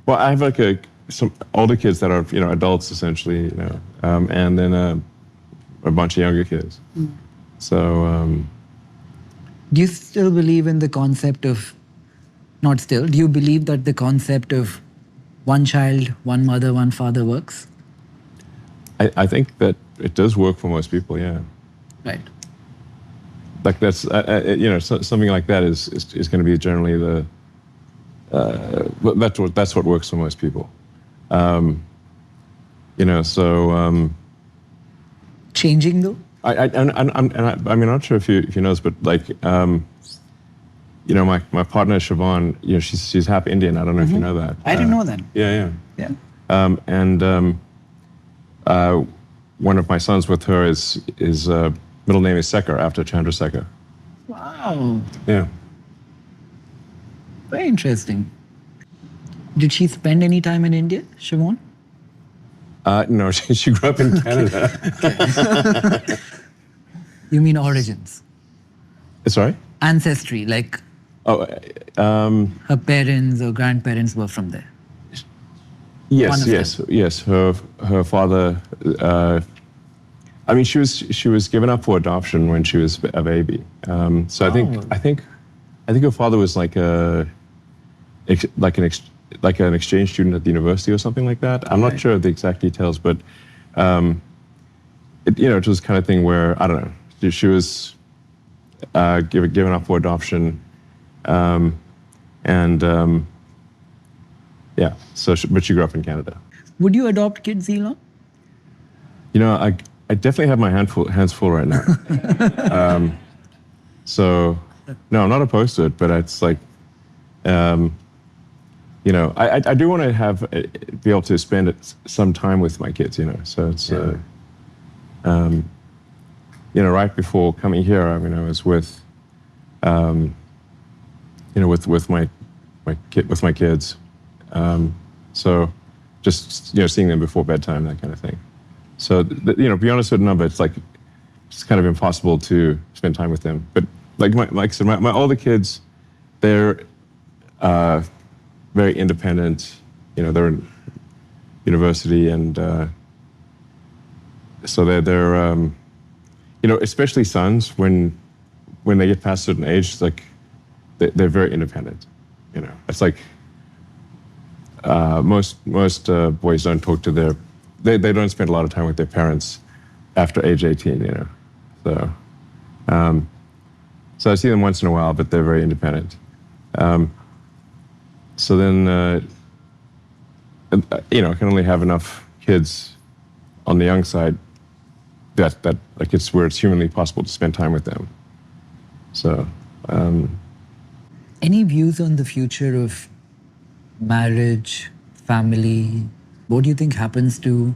Well, I have like some older kids that are adults essentially, and then a bunch of younger kids. So. Do you still believe in the concept of? Not still. Do you believe that the concept of one child, one mother, one father works? I think that it does work for most people. Yeah. Right. Like that's something like that is going to be generally the that's what works for most people. Changing though. I'm not sure if you know this, but like my partner Siobhan, she's half Indian. I don't know if you know that. I didn't know that. Yeah. Yeah. One of my sons with her is middle name is Sekhar, after Chandrasekhar. Wow. Yeah. Very interesting. Did she spend any time in India, Siobhan? No, she grew up in Canada. You mean origins? Sorry? Ancestry, like her parents or grandparents were from there. Yes. Her father. I mean, she was given up for adoption when she was a baby. So I think her father was like an exchange student at the university or something like that. I'm not sure of the exact details, but it was the kind of thing where I don't know. She was given up for adoption, but she grew up in Canada. Would you adopt kids, Elon? I definitely have my hands full right now. So, no, I'm not opposed to it, but it's like, I do want to be able to spend some time with my kids, So it's, right before coming here, I was with, with my kids. So just, seeing them before bedtime, that kind of thing. So, beyond a certain number, it's like, it's kind of impossible to spend time with them. But like I said, my older kids, they're very independent. They're in university, and So they're you know, especially sons, when they get past a certain age, it's like they're very independent. You know, it's like most boys don't talk to they don't spend a lot of time with their parents after age 18. You know, so I see them once in a while, but they're very independent. So then, you know, I can only have enough kids on the young side that like it's where it's humanly possible to spend time with them. So, any views on the future of marriage, family? What do you think happens to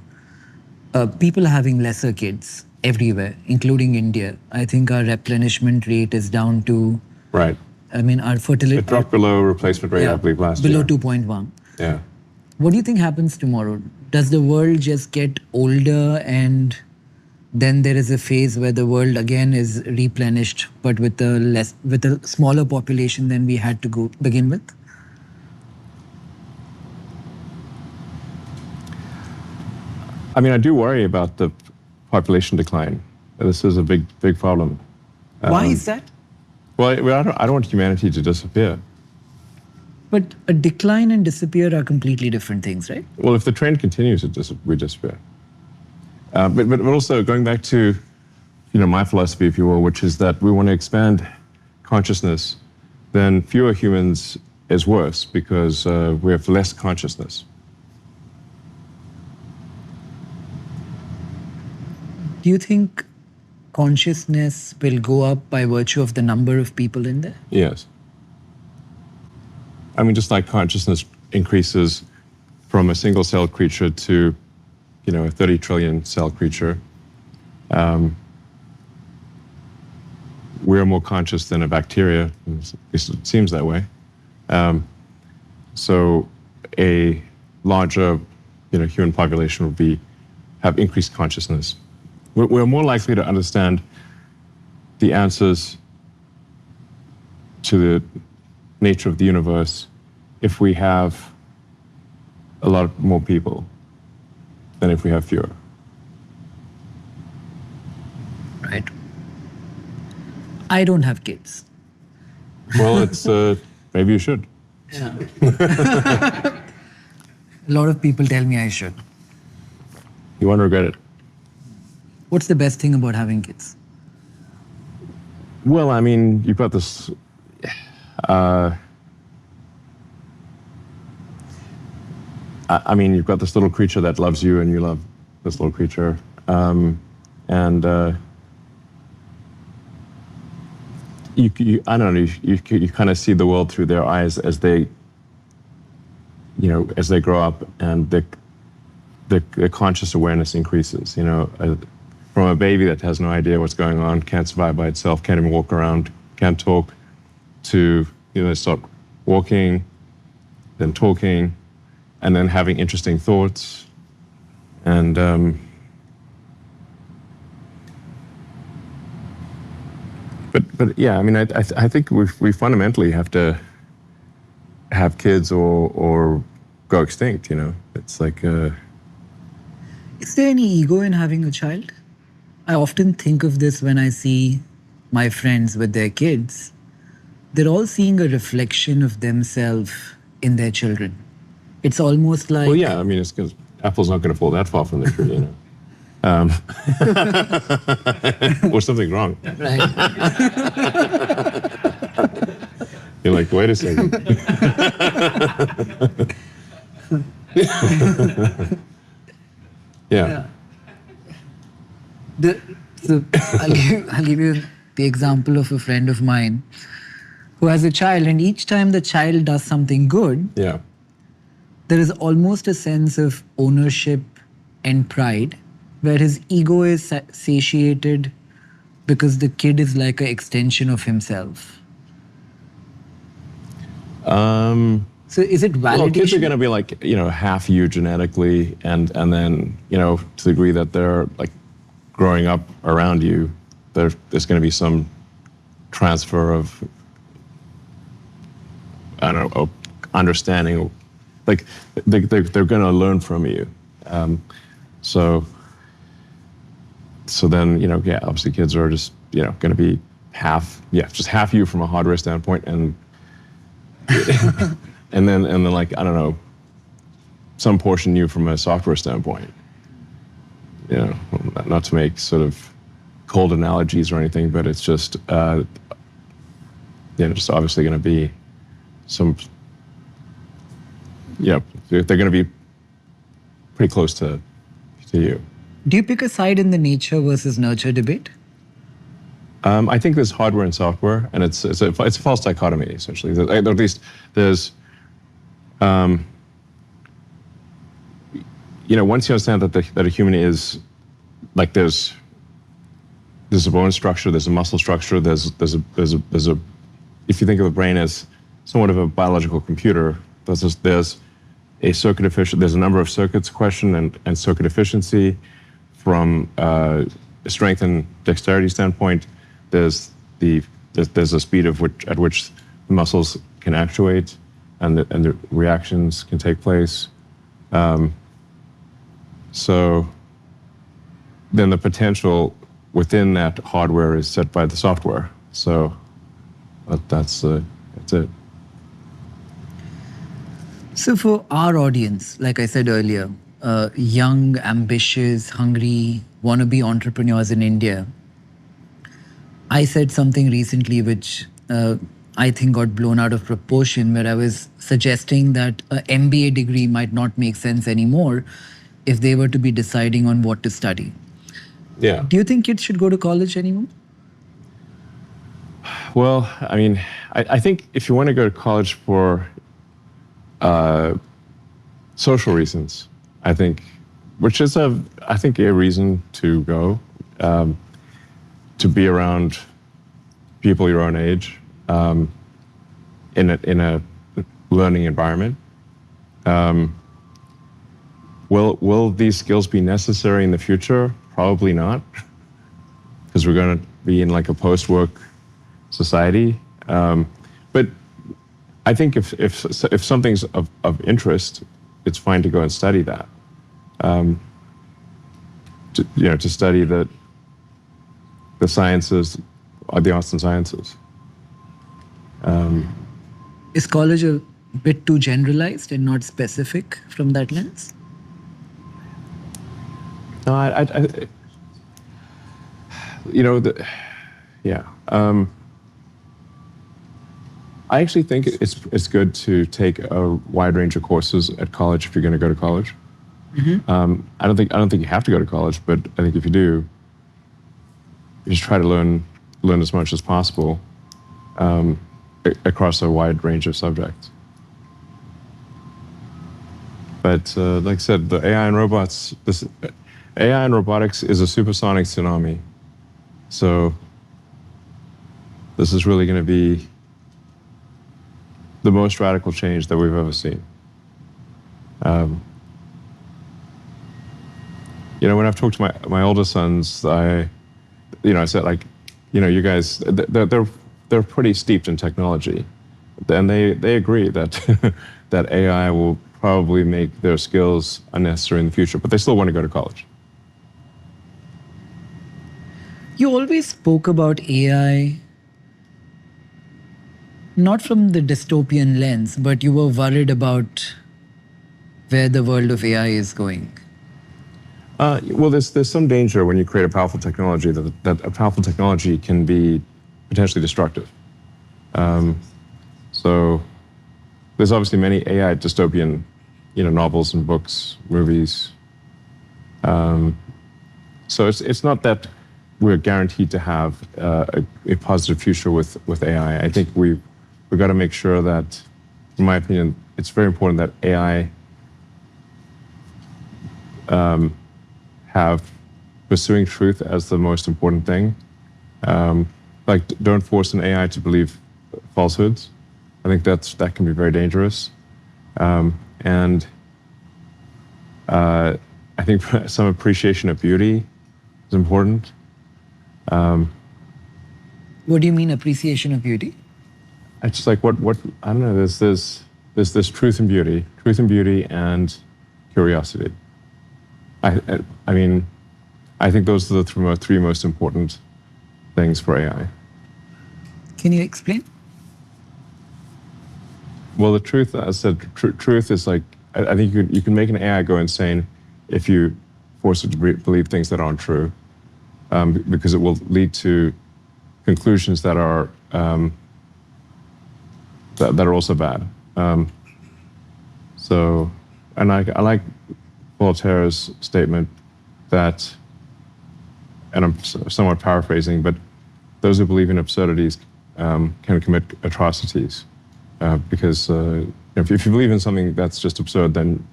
people having lesser kids everywhere, including India? I think our replenishment rate is down to, right. I mean, our fertility. It dropped below replacement rate, I believe, last year. Below 2.1. Yeah. What do you think happens tomorrow? Does the world just get older and then there is a phase where the world again is replenished, but with a smaller population than we had to begin with? I mean, I do worry about the population decline. This is a big problem. Why is that? Well, I don't want humanity to disappear. But a decline and disappear are completely different things, right? Well, if the trend continues, we disappear. But also going back to, you know, my philosophy, if you will, which is that we want to expand consciousness, then fewer humans is worse because we have less consciousness. Do you think consciousness will go up by virtue of the number of people in there? Yes. I mean, just like consciousness increases from a single cell creature to, you know, a 30 trillion cell creature, we're more conscious than a bacteria. At least it seems that way. So a larger, you know, human population will have increased consciousness. We're more likely to understand the answers to the nature of the universe if we have a lot more people than if we have fewer. Right. I don't have kids. Well, it's maybe you should. Yeah. A lot of people tell me I should. You won't regret it. What's the best thing about having kids? Well, I mean, you've got this. I mean, you've got this little creature that loves you, and you love this little creature, and I don't know. You kind of see the world through their eyes as they, you know, as they grow up, and the conscious awareness increases. You know, from a baby that has no idea what's going on, can't survive by itself, can't even walk around, can't talk, to, you know, start walking, then talking, and then having interesting thoughts, and but yeah, I mean, I think we fundamentally have to have kids or go extinct. You know, it's like. Is there any ego in having a child? I often think of this when I see my friends with their kids. They're all seeing a reflection of themselves in their children. It's almost like... Well, yeah, I mean, it's because Apple's not going to fall that far from the tree, you know. Or something's wrong. Right. You're like, wait a second. Yeah. I'll give you the example of a friend of mine who has a child, and each time the child does something good, yeah, there is almost a sense of ownership and pride, where his ego is satiated because the kid is like an extension of himself. So is it validation? Well, kids are going to be like, you know, half you genetically, and then, you know, to the degree that they're like growing up around you, there's going to be some transfer of, I don't know, understanding. Like they're going to learn from you. So so then, obviously kids are just, going to be just half you from a hardware standpoint, and and then like, I don't know, some portion you from a software standpoint. Not to make sort of cold analogies or anything, but it's just, just obviously going to be some, they're going to be pretty close to you. Do you pick a side in the nature versus nurture debate? I think there's hardware and software, and it's a false dichotomy, essentially. At least there's, once you understand that a human is, like, there's a bone structure, there's a muscle structure, there's a if you think of the brain as somewhat of a biological computer, there's a circuit efficient, there's a number of circuits question and circuit efficiency from a strength and dexterity standpoint. There's a speed at which the muscles can actuate and the reactions can take place. So then the potential within that hardware is set by the software. So that's it. So for our audience, like I said earlier, young, ambitious, hungry, wannabe entrepreneurs in India, I said something recently which I think got blown out of proportion, where I was suggesting that an MBA degree might not make sense anymore if they were to be deciding on what to study. Yeah. Do you think kids should go to college anymore? Well, I mean, I think if you want to go to college for social reasons, I think, which is a reason to go, to be around people your own age, in a learning environment. Will these skills be necessary in the future? Probably not, because we're going to be in like a post-work society. But I think if something's of interest, it's fine to go and study that. To study the sciences, the arts and sciences. Is college a bit too generalized and not specific from that lens? No, I actually think it's good to take a wide range of courses at college if you're going to go to college. Mm-hmm. I don't think you have to go to college, but I think if you do, you just try to learn as much as possible across a wide range of subjects. But like I said, the AI and robotics is a supersonic tsunami. So this is really going to be the most radical change that we've ever seen. When I've talked to my older sons, I said, like, you guys, they're pretty steeped in technology, and they agree that that AI will probably make their skills unnecessary in the future, but they still want to go to college. You always spoke about AI not from the dystopian lens, but you were worried about where the world of AI is going. Well, there's some danger when you create a powerful technology that a powerful technology can be potentially destructive. So there's obviously many AI dystopian, novels and books, movies. So it's not that we're guaranteed to have a positive future with AI. I think we've got to make sure that, in my opinion, it's very important that AI have pursuing truth as the most important thing. Like, don't force an AI to believe falsehoods. I think that can be very dangerous. And I think some appreciation of beauty is important. What do you mean appreciation of beauty? It's just like what I don't know. There's this truth and beauty, and curiosity. I mean, I think those are the three most important things for AI. Can you explain? Well, the truth, as I said, truth is like, I think you can make an AI go insane if you force it to believe things that aren't true, because it will lead to conclusions that are that are also bad. So, and I like Voltaire's statement that, and I'm somewhat paraphrasing, but those who believe in absurdities can commit atrocities, because if you believe in something that's just absurd, then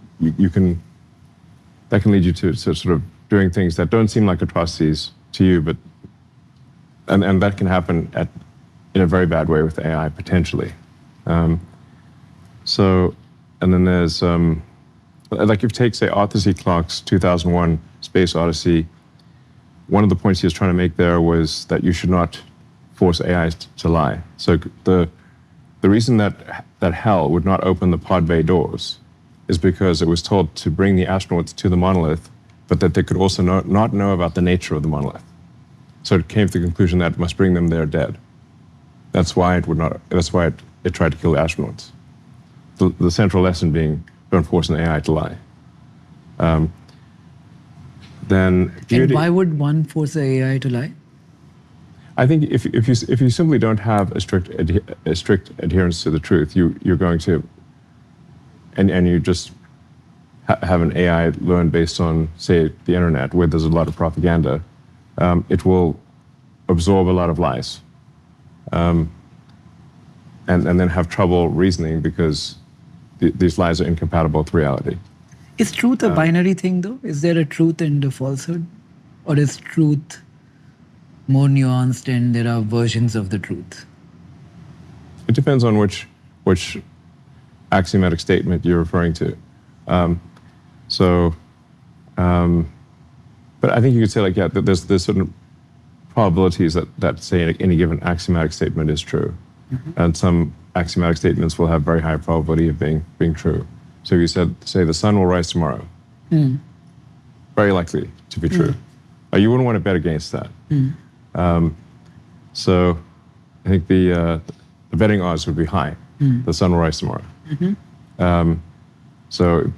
that can lead you to sort of doing things that don't seem like atrocities to you, but and that can happen in a very bad way with AI potentially. So, and then there's like if you take, say, Arthur C. Clarke's 2001 Space Odyssey, one of the points he was trying to make there was that you should not force AI to lie. So the reason that HAL would not open the pod bay doors is because it was told to bring the astronauts to the monolith, but that they could also not know about the nature of the monolith. So it came to the conclusion that it must bring them there dead. That's why it would not. That's why it tried to kill the astronauts. The central lesson being, don't force an AI to lie. Then beauty. And why would one force the AI to lie? I think if you simply don't have a strict adherence to the truth, you're going to, and you just have an AI learn based on, say, the internet, where there's a lot of propaganda, it will absorb a lot of lies, and then have trouble reasoning because these lies are incompatible with reality. Is truth a binary thing, though? Is there a truth and a falsehood? Or is truth more nuanced and there are versions of the truth? It depends on which axiomatic statement you're referring to. But I think you could say, like, yeah, there's certain probabilities that say any given axiomatic statement is true. Mm-hmm. And some axiomatic statements will have very high probability of being true. So you say the sun will rise tomorrow. Mm. Very likely to be true. You wouldn't want to bet against that. So I think the betting odds would be high. The sun will rise tomorrow. Mm-hmm. So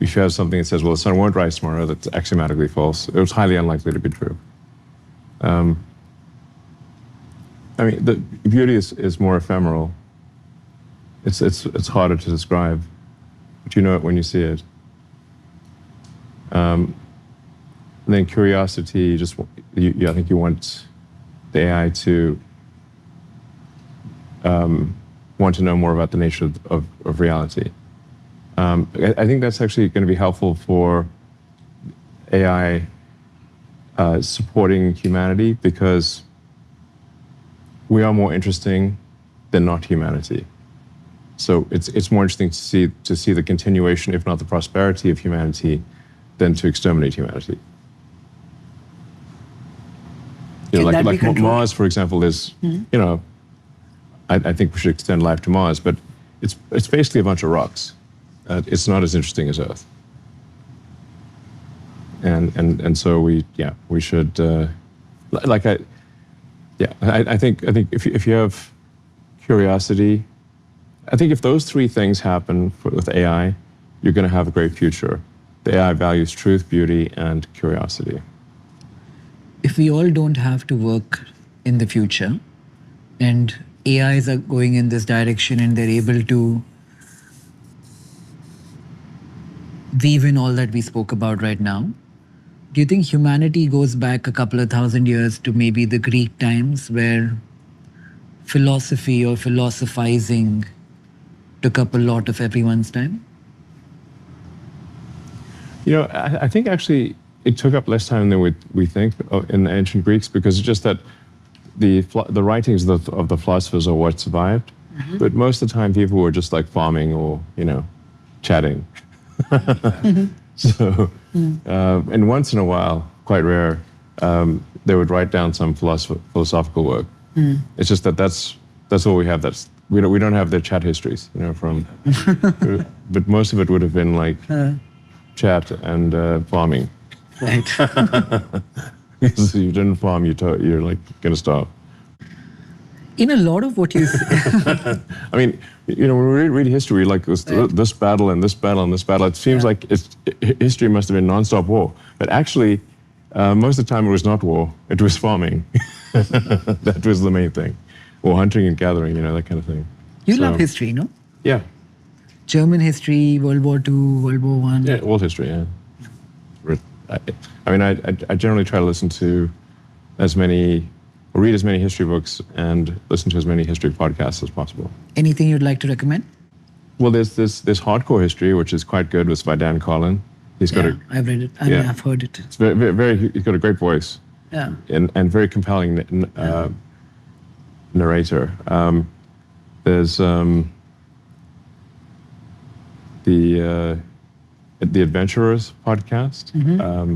if you have something that says, well, the sun won't rise tomorrow, that's axiomatically false. It was highly unlikely to be true. I mean, the beauty is more ephemeral. It's harder to describe, but you know it when you see it. And then curiosity, I think you want the AI to want to know more about the nature of reality. I think that's actually going to be helpful for AI supporting humanity, because we are more interesting than not humanity. So it's more interesting to see the continuation, if not the prosperity of humanity, than to exterminate humanity. You know, like Mars, for example, is, you know, I think we should extend life to Mars, but it's basically a bunch of rocks. It's not as interesting as Earth. And so we should I think if you have curiosity, I think if those three things happen with AI, you're going to have a great future. The AI values truth, beauty, and curiosity. If we all don't have to work in the future, and AIs are going in this direction and they're able to weave in all that we spoke about right now, do you think humanity goes back a couple of thousand years to maybe the Greek times, where philosophy or philosophizing took up a lot of everyone's time? You know, I think actually it took up less time than we think in the ancient Greeks, because it's just that the writings of the philosophers are what survived. Mm-hmm. But most of the time people were just like farming or, you know, chatting. Mm-hmm. So, and once in a while, quite rare, they would write down some philosophical work. Mm. It's just that's all we have. We don't have their chat histories, you know, from. But most of it would have been like chat and farming. Right. Because if you didn't farm, you're like going to starve. In a lot of what you say, I mean, when we read history, like this battle and this battle and this battle, it seems like history must have been non-stop war. But actually, most of the time it was not war, it was farming. That was the main thing. Or hunting and gathering, that kind of thing. You love history, no? Yeah. German history, World War II, World War I. Yeah, world history, yeah. I generally try to listen to or read as many history books and listen to as many history podcasts as possible. Anything you'd like to recommend? Well, there's Hardcore History, which is quite good. It's by Dan Carlin. I've read it. I've heard it. It's very he's got a great voice. Yeah. And very compelling narrator. There's the Adventurers podcast. Mm-hmm.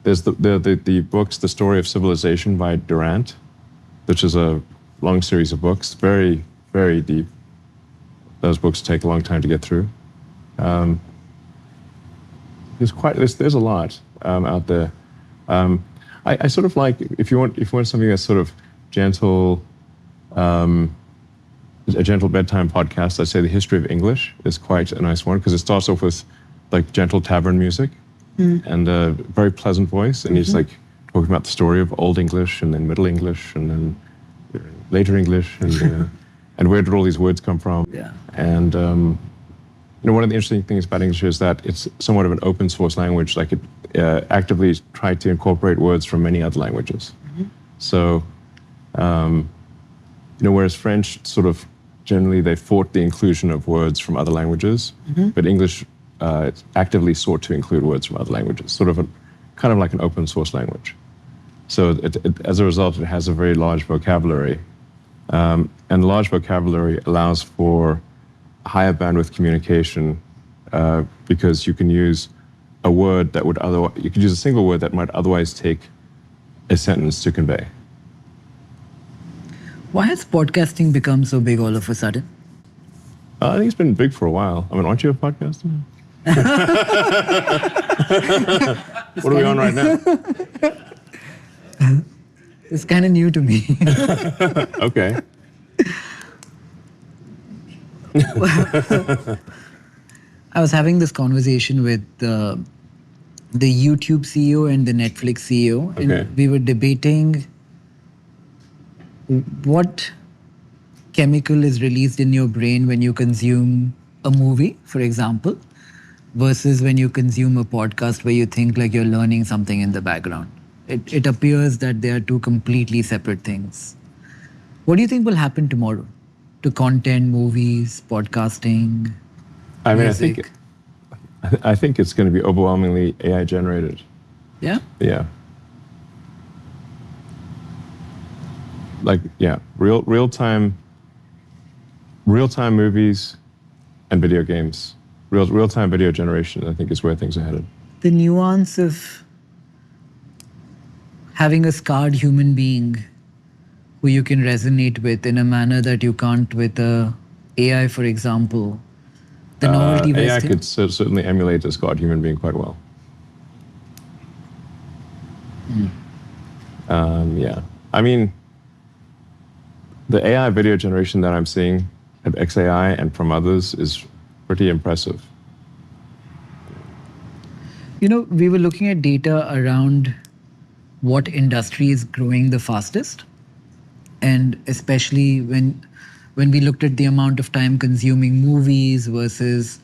There's the books, The Story of Civilization by Durant, which is a long series of books, very, very deep. Those books take a long time to get through. There's a lot out there. I sort of like, if you want something that's sort of gentle, a gentle bedtime podcast, I'd say The History of English is quite a nice one, because it starts off with like gentle tavern music and a very pleasant voice, and he's like talking about the story of Old English and then Middle English and then later English and where did all these words come from. Yeah. And one of the interesting things about English is that it's somewhat of an open source language. Like it actively tried to incorporate words from many other languages. So, whereas French sort of generally they fought the inclusion of words from other languages, but English actively sought to include words from other languages, kind of like an open source language. So as a result, it has a very large vocabulary, and large vocabulary allows for higher bandwidth communication because you can use a word that you could use a single word that might otherwise take a sentence to convey. Why has podcasting become so big all of a sudden? I think it's been big for a while. I mean, aren't you a podcaster? What are we on right now? It's kind of new to me. Okay. I was having this conversation with the YouTube CEO and the Netflix CEO, and we were debating what chemical is released in your brain when you consume a movie, for example, versus when you consume a podcast where you think like you're learning something in the background. It appears that they are two completely separate things. What do you think will happen tomorrow to content, movies, podcasting, music? I think it's going to be overwhelmingly AI generated. Yeah? Yeah. Real-time movies and video games. Real-time video generation, I think, is where things are headed. The nuance of having a scarred human being who you can resonate with in a manner that you can't with a AI, for example. The novelty AI could certainly emulate a scarred human being quite well. Yeah. I mean, the AI video generation that I'm seeing at XAI and from others is pretty impressive. We were looking at data around what industry is growing the fastest. And especially when we looked at the amount of time consuming movies versus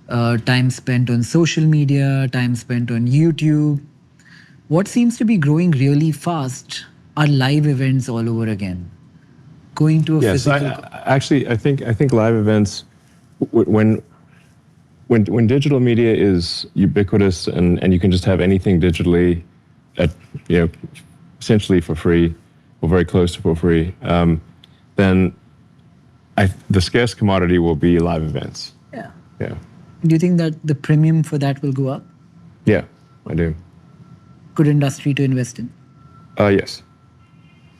time spent on social media, time spent on YouTube, what seems to be growing really fast are live events all over again. Going to a physical... I think live events, when digital media is ubiquitous and you can just have anything digitally at essentially for free or very close to for free, then the scarce commodity will be live events. Yeah. Yeah. Do you think that the premium for that will go up? Yeah, I do. Good industry to invest in? Yes.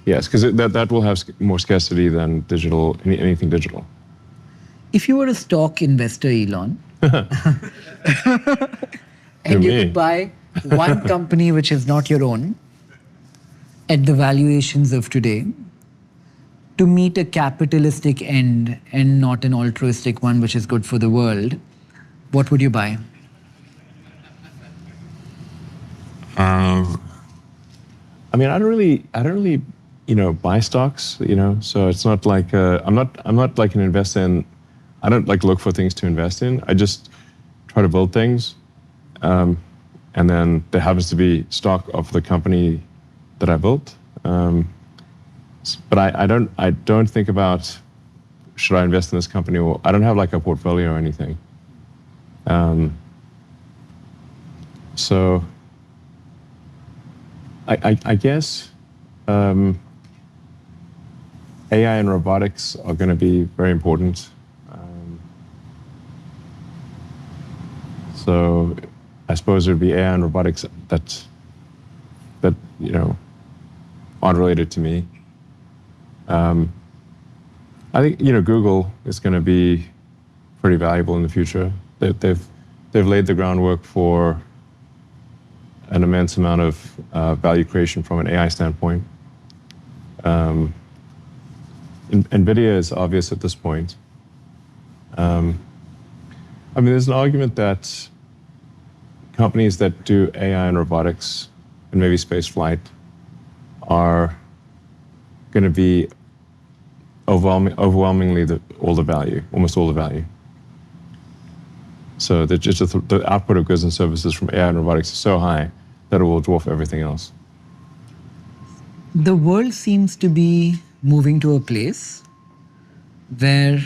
Yes, because that will have more scarcity than digital, anything digital. If you were a stock investor, Elon, and you could buy one company which is not your own at the valuations of today to meet a capitalistic end and not an altruistic one which is good for the world, what would you buy? I mean, I don't really, buy stocks, so it's not like, I'm not like an investor in, I don't like look for things to invest in. I just try to build things. And then there happens to be stock of the company that I built. But I don't think about, should I invest in this company, or I don't have like a portfolio or anything. So I guess AI and robotics are going to be very important. So I suppose it would be AI and robotics that aren't related to me. I think Google is going to be pretty valuable in the future. They've laid the groundwork for an immense amount of value creation from an AI standpoint. NVIDIA is obvious at this point. I mean, there's an argument that companies that do AI and robotics and maybe space flight are going to be overwhelmingly almost all the value. So the output of goods and services from AI and robotics is so high that it will dwarf everything else. The world seems to be moving to a place where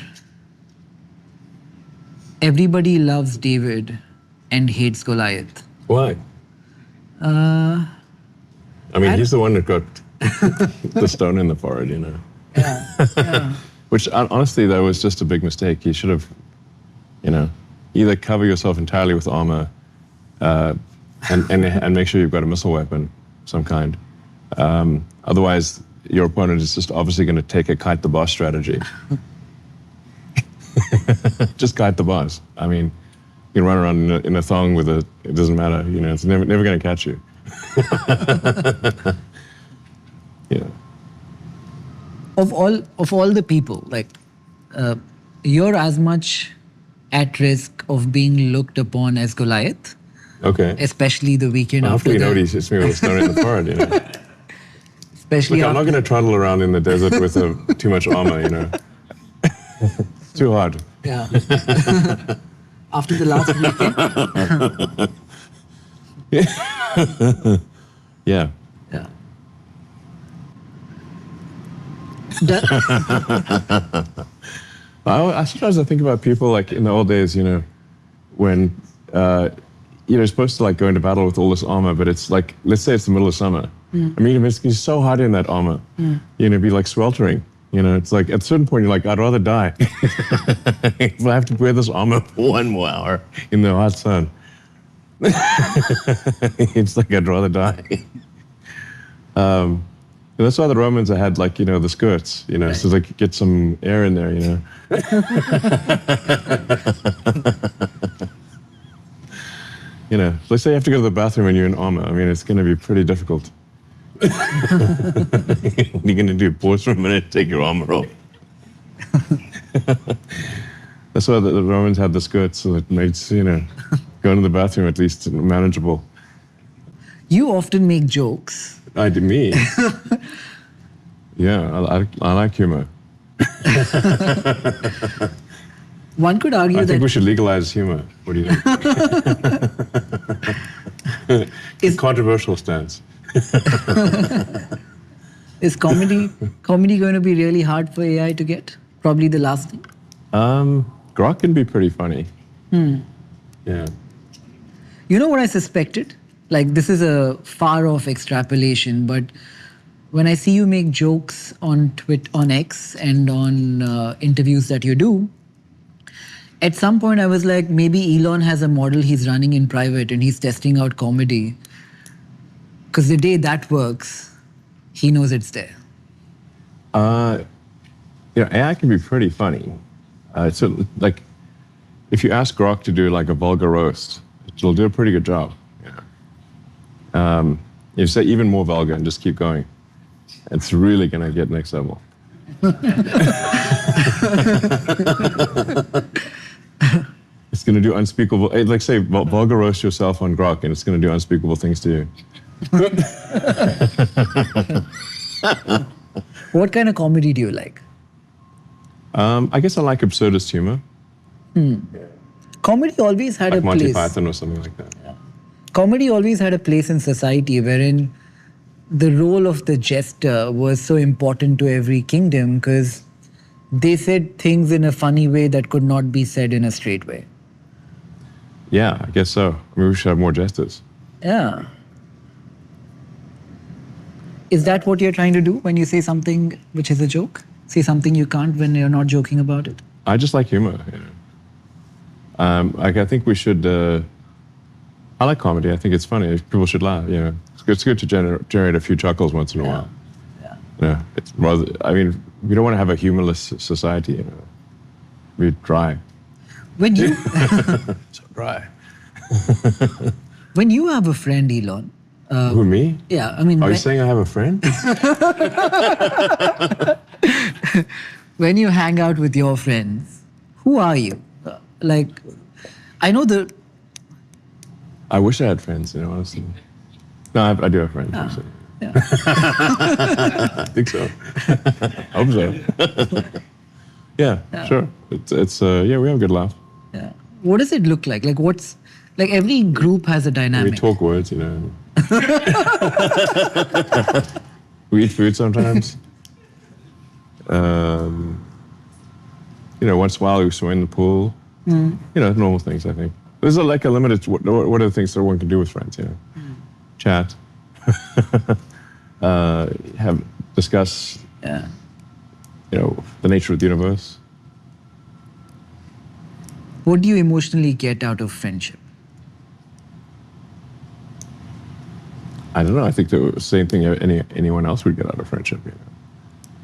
everybody loves David and hates Goliath. Why? I mean, he's the one that got the stone in the forehead, Yeah. Which honestly, that was just a big mistake. You should have, either cover yourself entirely with armor and make sure you've got a missile weapon of some kind. Otherwise, your opponent is just obviously going to take a kite the boss strategy. Just kite the boss. I mean, you can run around in a thong with it doesn't matter. It's never going to catch you. Yeah. Of all the people, like you're as much at risk of being looked upon as Goliath. Okay. Especially the weekend after hopefully nobody hits me with a stone in the forehead, Especially Look, I'm not going to trundle around in the desert with too much armor, It's too hard. Yeah. After the last weekend. Yeah. Yeah. Sometimes I think about people like in the old days, when you're supposed to like go into battle with all this armor, but it's like, let's say it's the middle of summer. I mean, it's so hot in that armor. It'd be like sweltering. It's like at a certain point you're like, I'd rather die if I have to wear this armor for 1 more hour in the hot sun. It's like I'd rather die. That's why the Romans had like, the skirts, right. So they could get some air in there, Let's say you have to go to the bathroom and you're in armor. I mean, it's going to be pretty difficult. What are you going to do? Pause for a minute, take your armor off. That's why the Romans had the skirts, so it made, going to the bathroom at least manageable. You often make jokes. Me? Yeah, I like humor. One could argue I think we should legalize humor. What do you think? It's controversial stance. Is comedy going to be really hard for AI to get? Probably the last thing. Grok can be pretty funny. Yeah. You know what I suspected? Like, this is a far-off extrapolation, but when I see you make jokes on X and on interviews that you do, at some point I was like, maybe Elon has a model he's running in private and he's testing out comedy. Because the day that works, he knows it's there. AI can be pretty funny. So, like, if you ask Grok to do like a vulgar roast, it'll do a pretty good job. You say even more vulgar and just keep going. It's really going to get next level. It's going to do unspeakable, like say, vulgar roast yourself on Grok, and it's going to do unspeakable things to you. What kind of comedy do you like? I guess I like absurdist humor. Comedy always had like a Monty place. Python or something like that. Yeah. Comedy always had a place in society wherein the role of the jester was so important to every kingdom because they said things in a funny way that could not be said in a straight way. Yeah, I guess so. I mean, we should have more jesters. Yeah. Is that what you're trying to do when you say something which is a joke? Say something you can't when you're not joking about it? I just like humor. You know. I think we should. I like comedy. I think it's funny. People should laugh. You know, it's good to generate a few chuckles once in a while. Yeah. Yeah. It's rather. I mean, we don't want to have a humorless society. You know, we're dry. When you So dry. when you have a friend, Elon. Who, me? Yeah, I mean. Are you saying I have a friend? When you hang out with your friends, who are you? Like, I know the. I wish I had friends. You know, honestly. No, I do have friends. Actually. Yeah. I think so. I hope so. Yeah, sure. It's yeah, we have a good laugh. Yeah. What does it look like? Like, what's like every group has a dynamic. We talk words, you know. We eat food sometimes. You know, once in a while we swim in the pool. You know, normal things, I think. There's like a limited, what are the things that one can do with friends, you know? Chat. Discuss, Yeah. you know, the nature of the universe. What do you emotionally get out of friendship? I don't know. I think the same thing anyone else would get out of friendship. You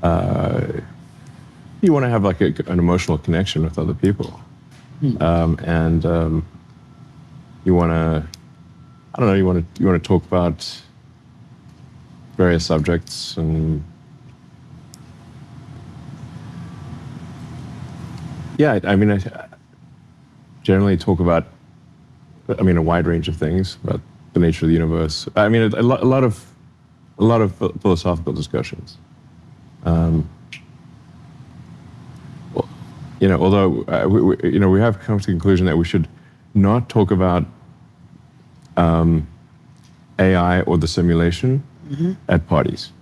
know, you want to have like an emotional connection with other people, and you want to, I don't know. You want to talk about various subjects and yeah. I mean, I generally talk about, I mean, a wide range of things about the nature of the universe. I mean, a lot of philosophical discussions. You know, although we have come to the conclusion that we should not talk about AI or the simulation at parties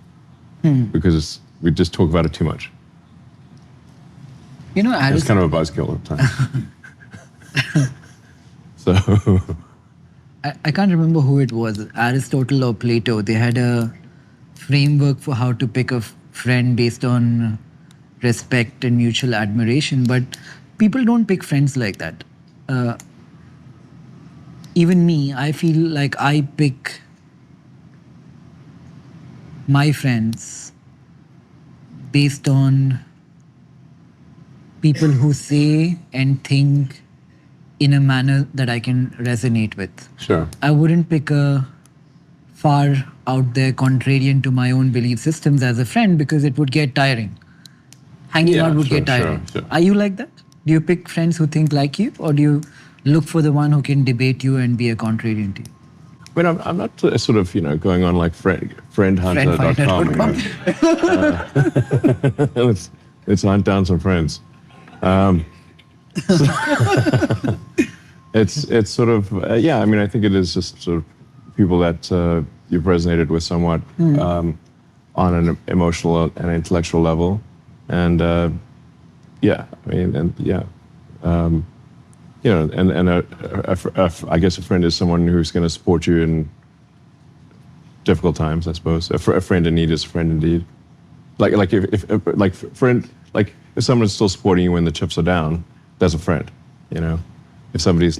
because we just talk about it too much. You know, It's kind of a buzzkill at times. So. I can't remember who it was, Aristotle or Plato. They had a framework for how to pick a friend based on respect and mutual admiration, but people don't pick friends like that. Even me, I feel like I pick my friends based on people who say and think in a manner that I can resonate with. Sure. I wouldn't pick a far out there contrarian to my own belief systems as a friend because it would get tiring. Hanging out would get tiring. Sure. Are you like that? Do you pick friends who think like you, or do you look for the one who can debate you and be a contrarian to you? I mean, I'm not sort of, you know, going on like friendhunter.com. Let's hunt down some friends. It's sort of, yeah, I mean, I think it is just sort of people that you've resonated with somewhat on an emotional and intellectual level. And yeah, I mean, and yeah. You know, and I guess a friend is someone who's going to support you in difficult times, I suppose. A friend in need is a friend indeed. Like if someone's still supporting you when the chips are down, that's a friend. You know, if somebody's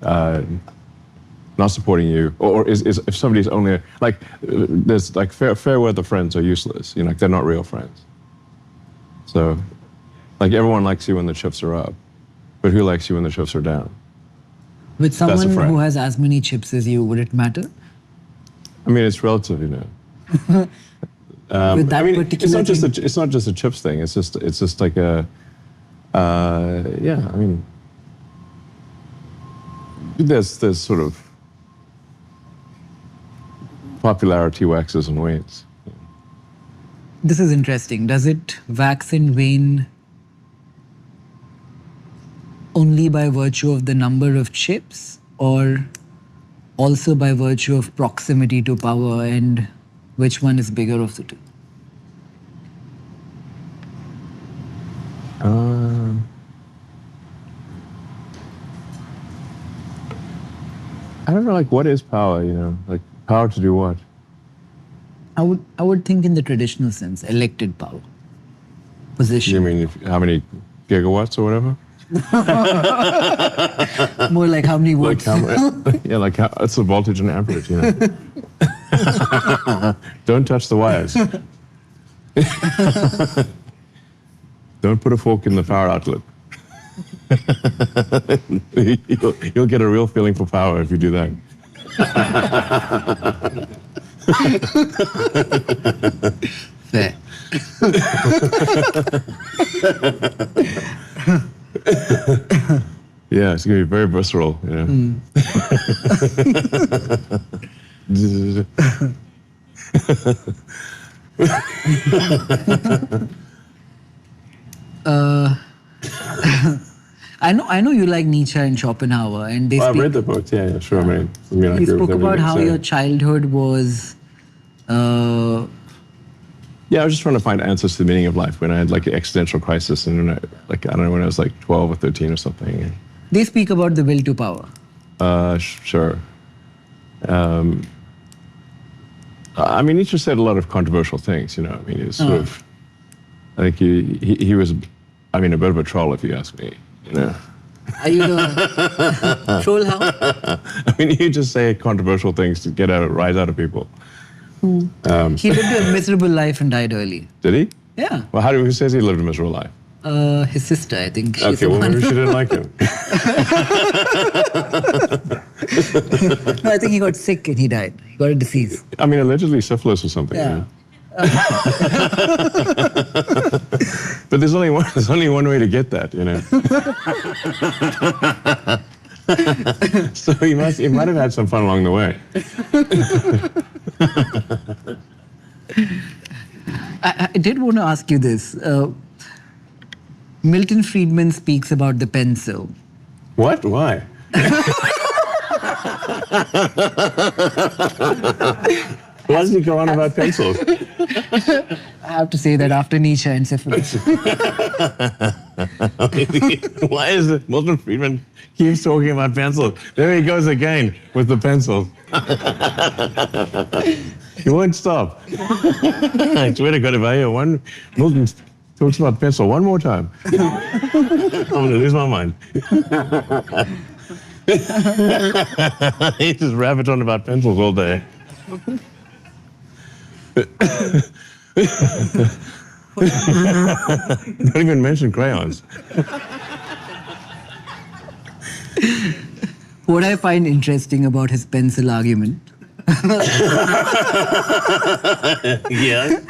not supporting you, or if somebody's only like there's like fair weather friends are useless. You know, like they're not real friends. So, like everyone likes you when the chips are up. But who likes you when the chips are down? With someone who has as many chips as you, would it matter? I mean, it's relative, you know. With that particular it's not just a chips thing. It's just like a, yeah. I mean, there's sort of popularity waxes and wanes. This is interesting. Does it wax and wane only by virtue of the number of chips, or also by virtue of proximity to power, and which one is bigger of the two? I don't know, like, what is power, you know? Like, power to do what? I would think in the traditional sense, elected power. Position. You mean how many gigawatts or whatever? More like how many watts? Yeah, like it's the voltage and amperage, you know. Don't touch the wires. Don't put a fork in the power outlet. You'll get a real feeling for power if you do that. Fair. Yeah, it's going to be very visceral, you know. I know you like Nietzsche and Schopenhauer, and they I've read the books. Yeah, sure. I mean, you spoke about how your childhood was. Yeah, I was just trying to find answers to the meaning of life when I had like an existential crisis, and I don't know, when I was like 12 or 13 or something. They speak about the will to power. Sure. I mean, Nietzsche said a lot of controversial things. You know, I mean, he was sort of. I think he was, I mean, a bit of a troll, if you ask me. You know. Are you the troll? How? I mean, you just say controversial things to get a rise out of people. He lived a miserable life and died early. Did he? Yeah. Well, who says he lived a miserable life? His sister, I think. Okay, well, maybe she didn't like him. No, I think he got sick and he died. He got a disease. I mean, allegedly syphilis or something. Yeah. You know? But there's only one way to get that, you know. So he might have had some fun along the way. I did want to ask you this. Milton Friedman speaks about the pencil. What? Why? Why does he go on about pencils? I have to say that after Nietzsche and syphilis. Why is it Milton Friedman keeps talking about pencils? There he goes again with the pencils. He won't stop. I swear to God, if I hear one Milton talks about pencil one more time, I'm going to lose my mind. He just rabbits on about pencils all day. Don't even mention crayons. What I find interesting about his pencil argument Yeah,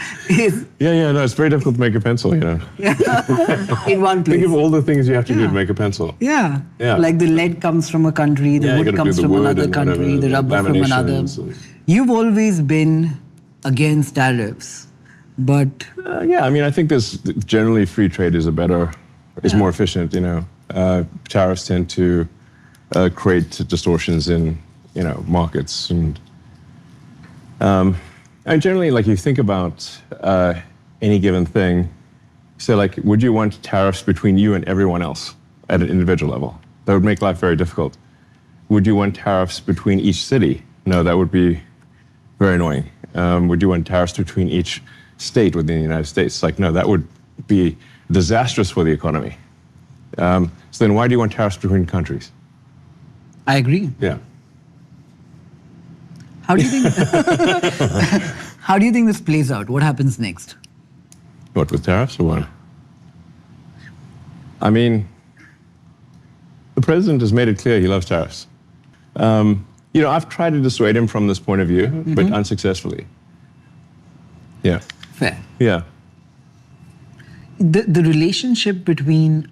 no, it's very difficult to make a pencil, you know. in one place. Think of all the things you have to do to make a pencil. Yeah. Yeah. Like the lead comes from a country, the wood comes from another country, the rubber from another. You've always been against tariffs, but... yeah, I mean, I think generally free trade is more efficient, you know. Tariffs tend to create distortions in, you know, markets. And generally, like, you think about any given thing, so like, would you want tariffs between you and everyone else at an individual level? That would make life very difficult. Would you want tariffs between each city? No, that would be very annoying. Would you want tariffs between each state within the United States? Like, no, that would be disastrous for the economy. So then why do you want tariffs between countries? I agree. Yeah. How do you think? How do you think this plays out? What happens next? What, with tariffs or what? I mean, the president has made it clear he loves tariffs. I've tried to dissuade him from this point of view, but unsuccessfully. Yeah. Fair. Yeah. The relationship between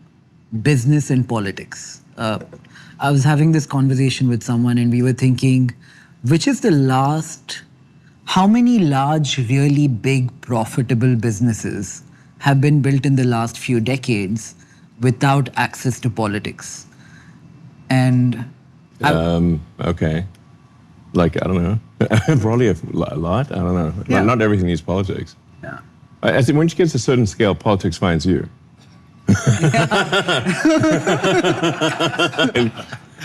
business and politics. I was having this conversation with someone and we were thinking, how many large, really big, profitable businesses have been built in the last few decades without access to politics? And okay. Like, I don't know. Probably a lot. I don't know. Yeah. Not everything needs politics. Yeah. I think when you get to a certain scale, politics finds you.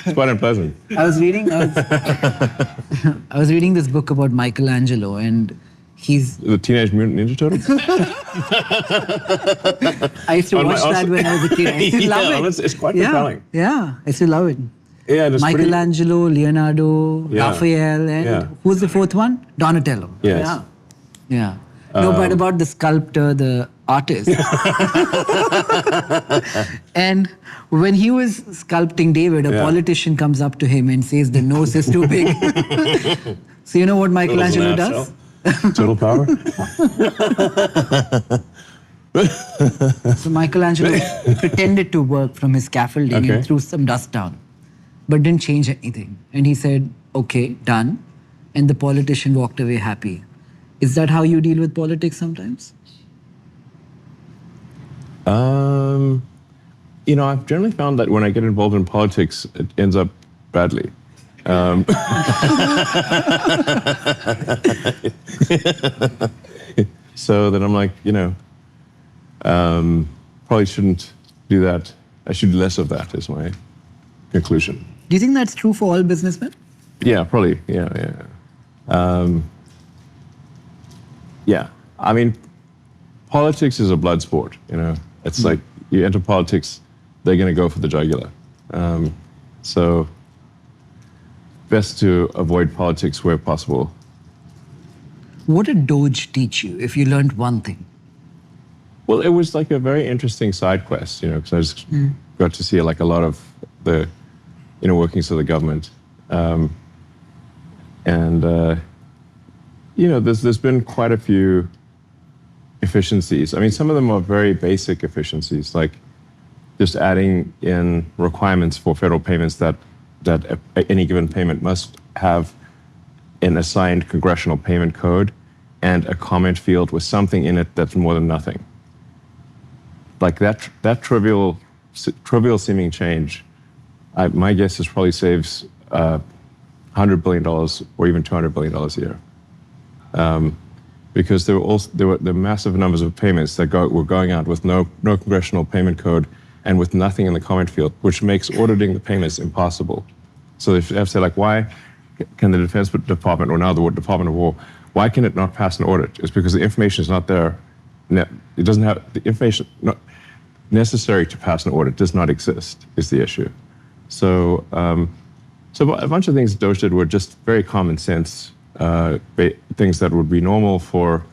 It's quite unpleasant. I was reading this book about Michelangelo, and he's the Teenage Mutant Ninja Turtles. I used to watch that when I was a kid. I still love it. It's quite compelling. Yeah, I still love it. Yeah, Michelangelo, Leonardo, Raphael, and who's the fourth one? Donatello. Yes. Yeah. No, but about the sculptor, the artist. And when he was sculpting David, a politician comes up to him and says the nose is too big. So you know what Michelangelo does? Total power. So Michelangelo pretended to work from his scaffolding and threw some dust down, but didn't change anything. And he said, okay, done. And the politician walked away happy. Is that how you deal with politics sometimes? I've generally found that when I get involved in politics, it ends up badly. So then I'm like, probably shouldn't do that. I should do less of that, is my conclusion. Do you think that's true for all businessmen? Yeah, probably. Yeah. Yeah. I mean, politics is a blood sport, It's like you enter politics, they're going to go for the jugular. So best to avoid politics where possible. What did Doge teach you, if you learned one thing? Well, it was like a very interesting side quest, because I just got to see like a lot of the inner workings of the government. There's been quite a few efficiencies. I mean, some of them are very basic efficiencies, like just adding in requirements for federal payments that any given payment must have an assigned congressional payment code and a comment field with something in it that's more than nothing. Like that trivial seeming change, my guess is probably saves $100 billion or even $200 billion a year. Because there were massive numbers of payments that were going out with no congressional payment code and with nothing in the comment field, which makes auditing the payments impossible. So they have to say, like, why can the Defense Department, or now the Department of War, why can it not pass an audit? It's because the information is not there. It doesn't have the information necessary to pass an audit does not exist, is the issue. So a bunch of things Doge did were just very common sense things that would be normal for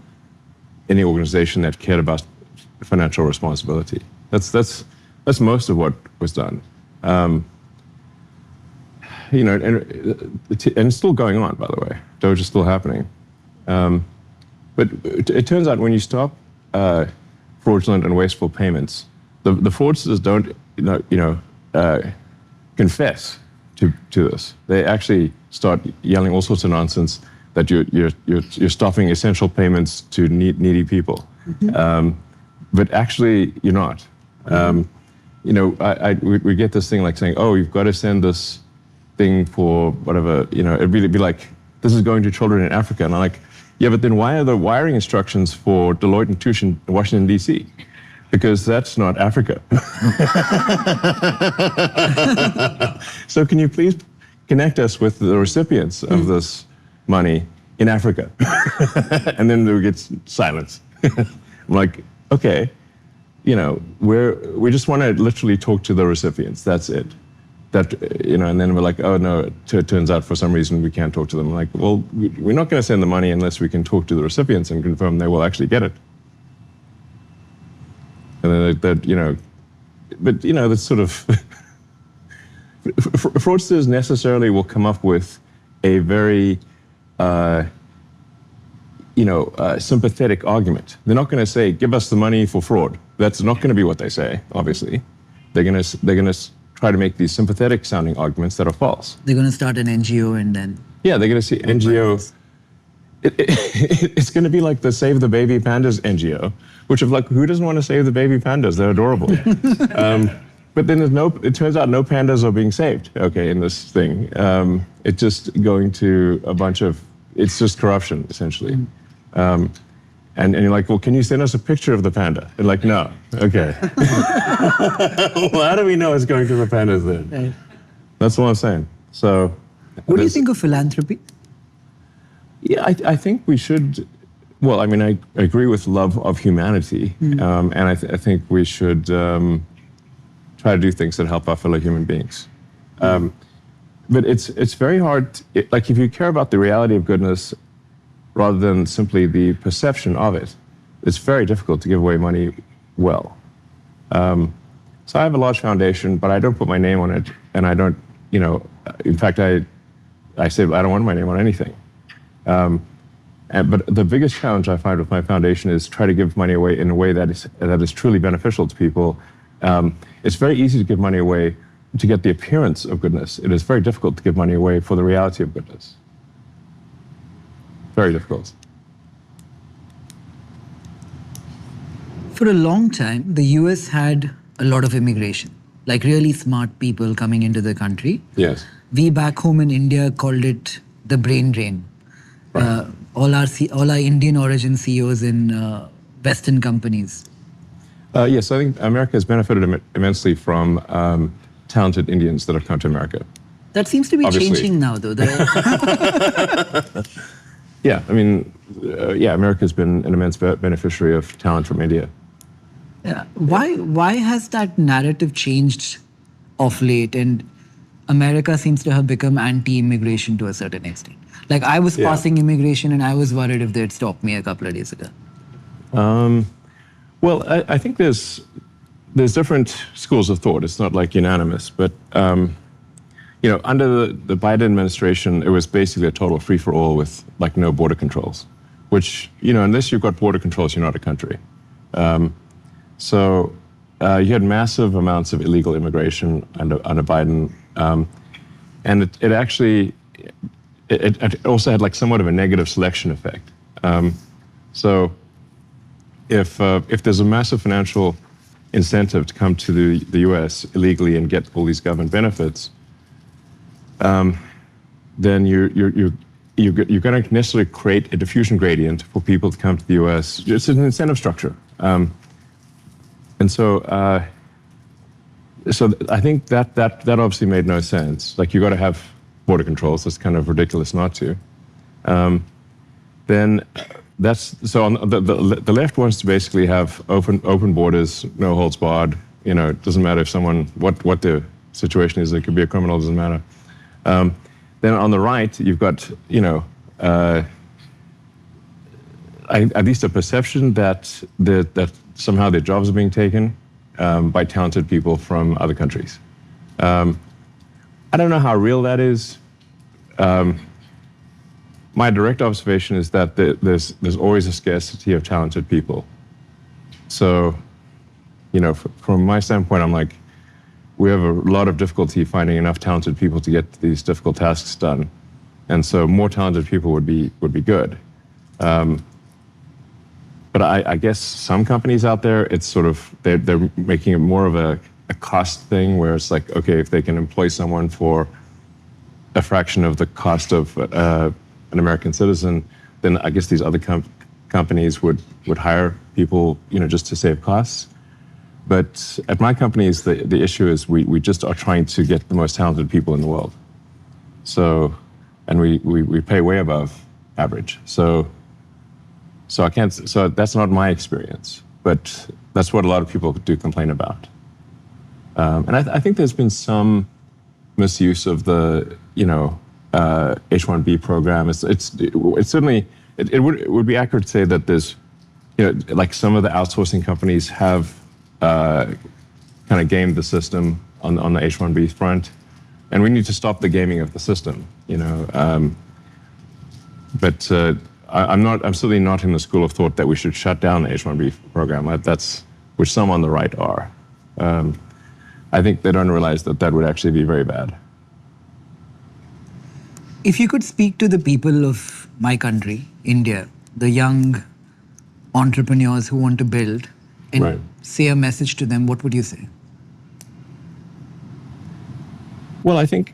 any organization that cared about financial responsibility. That's most of what was done. And it's still going on, by the way. Doge is still happening. But it turns out when you stop fraudulent and wasteful payments, the fraudsters don't confess to this. They actually start yelling all sorts of nonsense that you're stuffing essential payments to needy people. But actually, you're not. We get this thing like saying, oh, you've got to send this thing for whatever, it'd be like, this is going to children in Africa. And I'm like, yeah, but then why are the wiring instructions for Deloitte and Touche in Washington, D.C.? Because that's not Africa. So can you please connect us with the recipients of this money in Africa? And then we get silence. I'm like, okay, we just want to literally talk to the recipients. That's it. And then we're like, oh no, it turns out for some reason we can't talk to them. I'm like, well, we're not going to send the money unless we can talk to the recipients and confirm they will actually get it. And then that's sort of fraudsters necessarily will come up with a very sympathetic argument. They're not going to say, give us the money for fraud. That's not going to be what they say, obviously. They're going to try to make these sympathetic sounding arguments that are false. They're going to start an NGO and then... Yeah, they're going to see NGO. It's going to be like the Save the Baby Pandas NGO, which is like, who doesn't want to save the baby pandas? They're adorable. But then it turns out no pandas are being saved, okay, in this thing. It's just going to a bunch of, it's just corruption, essentially. And you're like, well, can you send us a picture of the panda? And like, no. Okay. Well, how do we know it's going to the pandas then? Right. That's what I'm saying. So, what do you think of philanthropy? Yeah, I think we should. Well, I mean, I agree with love of humanity, and I think we should try to do things that help our fellow human beings. But it's very hard. Like, if you care about the reality of goodness, rather than simply the perception of it, it's very difficult to give away money well. So I have a large foundation, but I don't put my name on it, and I don't, in fact, I say I don't want my name on anything. But the biggest challenge I find with my foundation is try to give money away in a way that is truly beneficial to people. It's very easy to give money away to get the appearance of goodness. It is very difficult to give money away for the reality of goodness. Very difficult. For a long time, the US had a lot of immigration, like really smart people coming into the country. Yes. We back home in India called it the brain drain. Right. All our Indian origin CEOs in Western companies. Yes, I think America has benefited immensely from talented Indians that have come to America. That seems to be changing now, though. Yeah, I mean, America's been an immense beneficiary of talent from India. Yeah. Why has that narrative changed of late? And America seems to have become anti-immigration to a certain extent. Like, I was passing immigration and I was worried if they'd stop me a couple of days ago. Well, I think there's different schools of thought. It's not like unanimous, but under the Biden administration, it was basically a total free-for-all with like no border controls, which, unless you've got border controls, you're not a country. So you had massive amounts of illegal immigration under Biden, and it actually, it also had like somewhat of a negative selection effect. So if there's a massive financial incentive to come to the U.S. illegally and get all these government benefits, then you're going to necessarily create a diffusion gradient for people to come to the U.S. It's an incentive structure, and so I think that obviously made no sense. Like, you got to have border controls. It's kind of ridiculous not to. Then so on the left wants to basically have open borders, no holds barred. It doesn't matter if someone what the situation is. It could be a criminal. Doesn't matter. Then on the right, you've got at least a perception that somehow their jobs are being taken by talented people from other countries. I don't know how real that is. My direct observation is that there's always a scarcity of talented people. So, from my standpoint, I'm like, we have a lot of difficulty finding enough talented people to get these difficult tasks done, and so more talented people would be good. But I guess some companies out there, it's sort of they're making it more of a cost thing, where it's like, okay, if they can employ someone for a fraction of the cost of an American citizen, then I guess these other companies would hire people, just to save costs. But at my companies, the issue is we just are trying to get the most talented people in the world. So, and we pay way above average. So I can't. So that's not my experience, but that's what a lot of people do complain about. And I think there's been some misuse of the H-1B program. It's certainly it would be accurate to say that there's like some of the outsourcing companies have kind of gamed the system on the H-1B front. And we need to stop the gaming of the system, you know. But I'm certainly not in the school of thought that we should shut down the H-1B program. That's which some on the right are. I think they don't realize that that would actually be very bad. If you could speak to the people of my country, India, the young entrepreneurs who want to build, and say a message to them, what would you say? Well, I think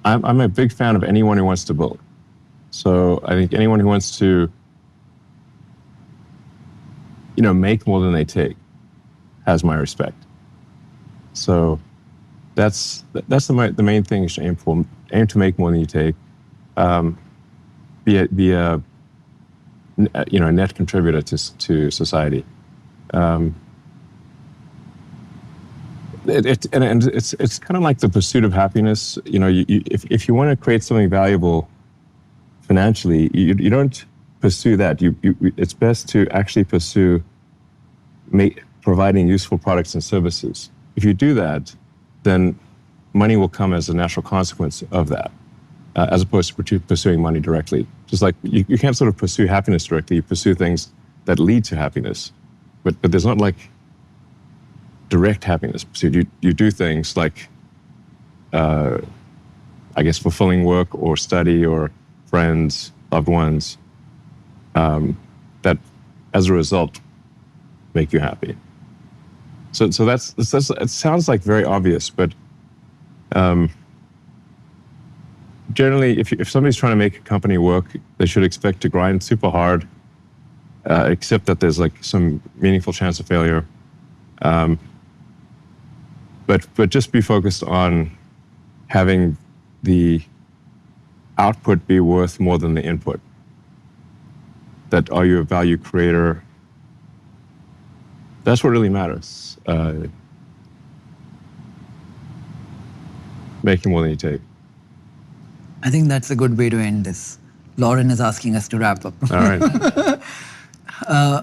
I'm a big fan of anyone who wants to build. So I think anyone who wants to, you know, make more than they take has my respect. So that's the main thing you should aim for. Aim to make more than you take. Be a net contributor to society. It's kind of like the pursuit of happiness. You know, if you want to create something valuable financially, you don't pursue that. It's best to actually pursue providing useful products and services. If you do that, then money will come as a natural consequence of that, as opposed to pursuing money directly. Just like you can't sort of pursue happiness directly, you pursue things that lead to happiness. But there's not like direct happiness pursuit. You do things like, I guess, fulfilling work or study or friends, loved ones, that as a result make you happy. So that's it sounds like very obvious, but generally, if somebody's trying to make a company work, they should expect to grind super hard, accept that there's like some meaningful chance of failure. But just be focused on having the output be worth more than the input. That are you a value creator? That's what really matters. Making more than you take. I think that's a good way to end this. Lauren is asking us to wrap up. All right.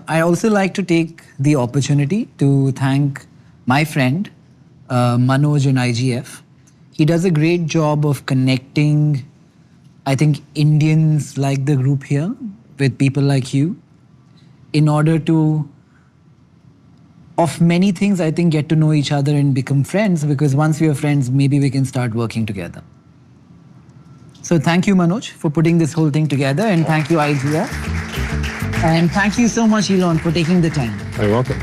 I also like to take the opportunity to thank my friend, Manoj in IGF. He does a great job of connecting, I think, Indians like the group here with people like you in order to, of many things, I think, get to know each other and become friends, because once we are friends, maybe we can start working together. So thank you, Manoj, for putting this whole thing together, and thank you, IGF. And thank you so much, Elon, for taking the time. You're welcome.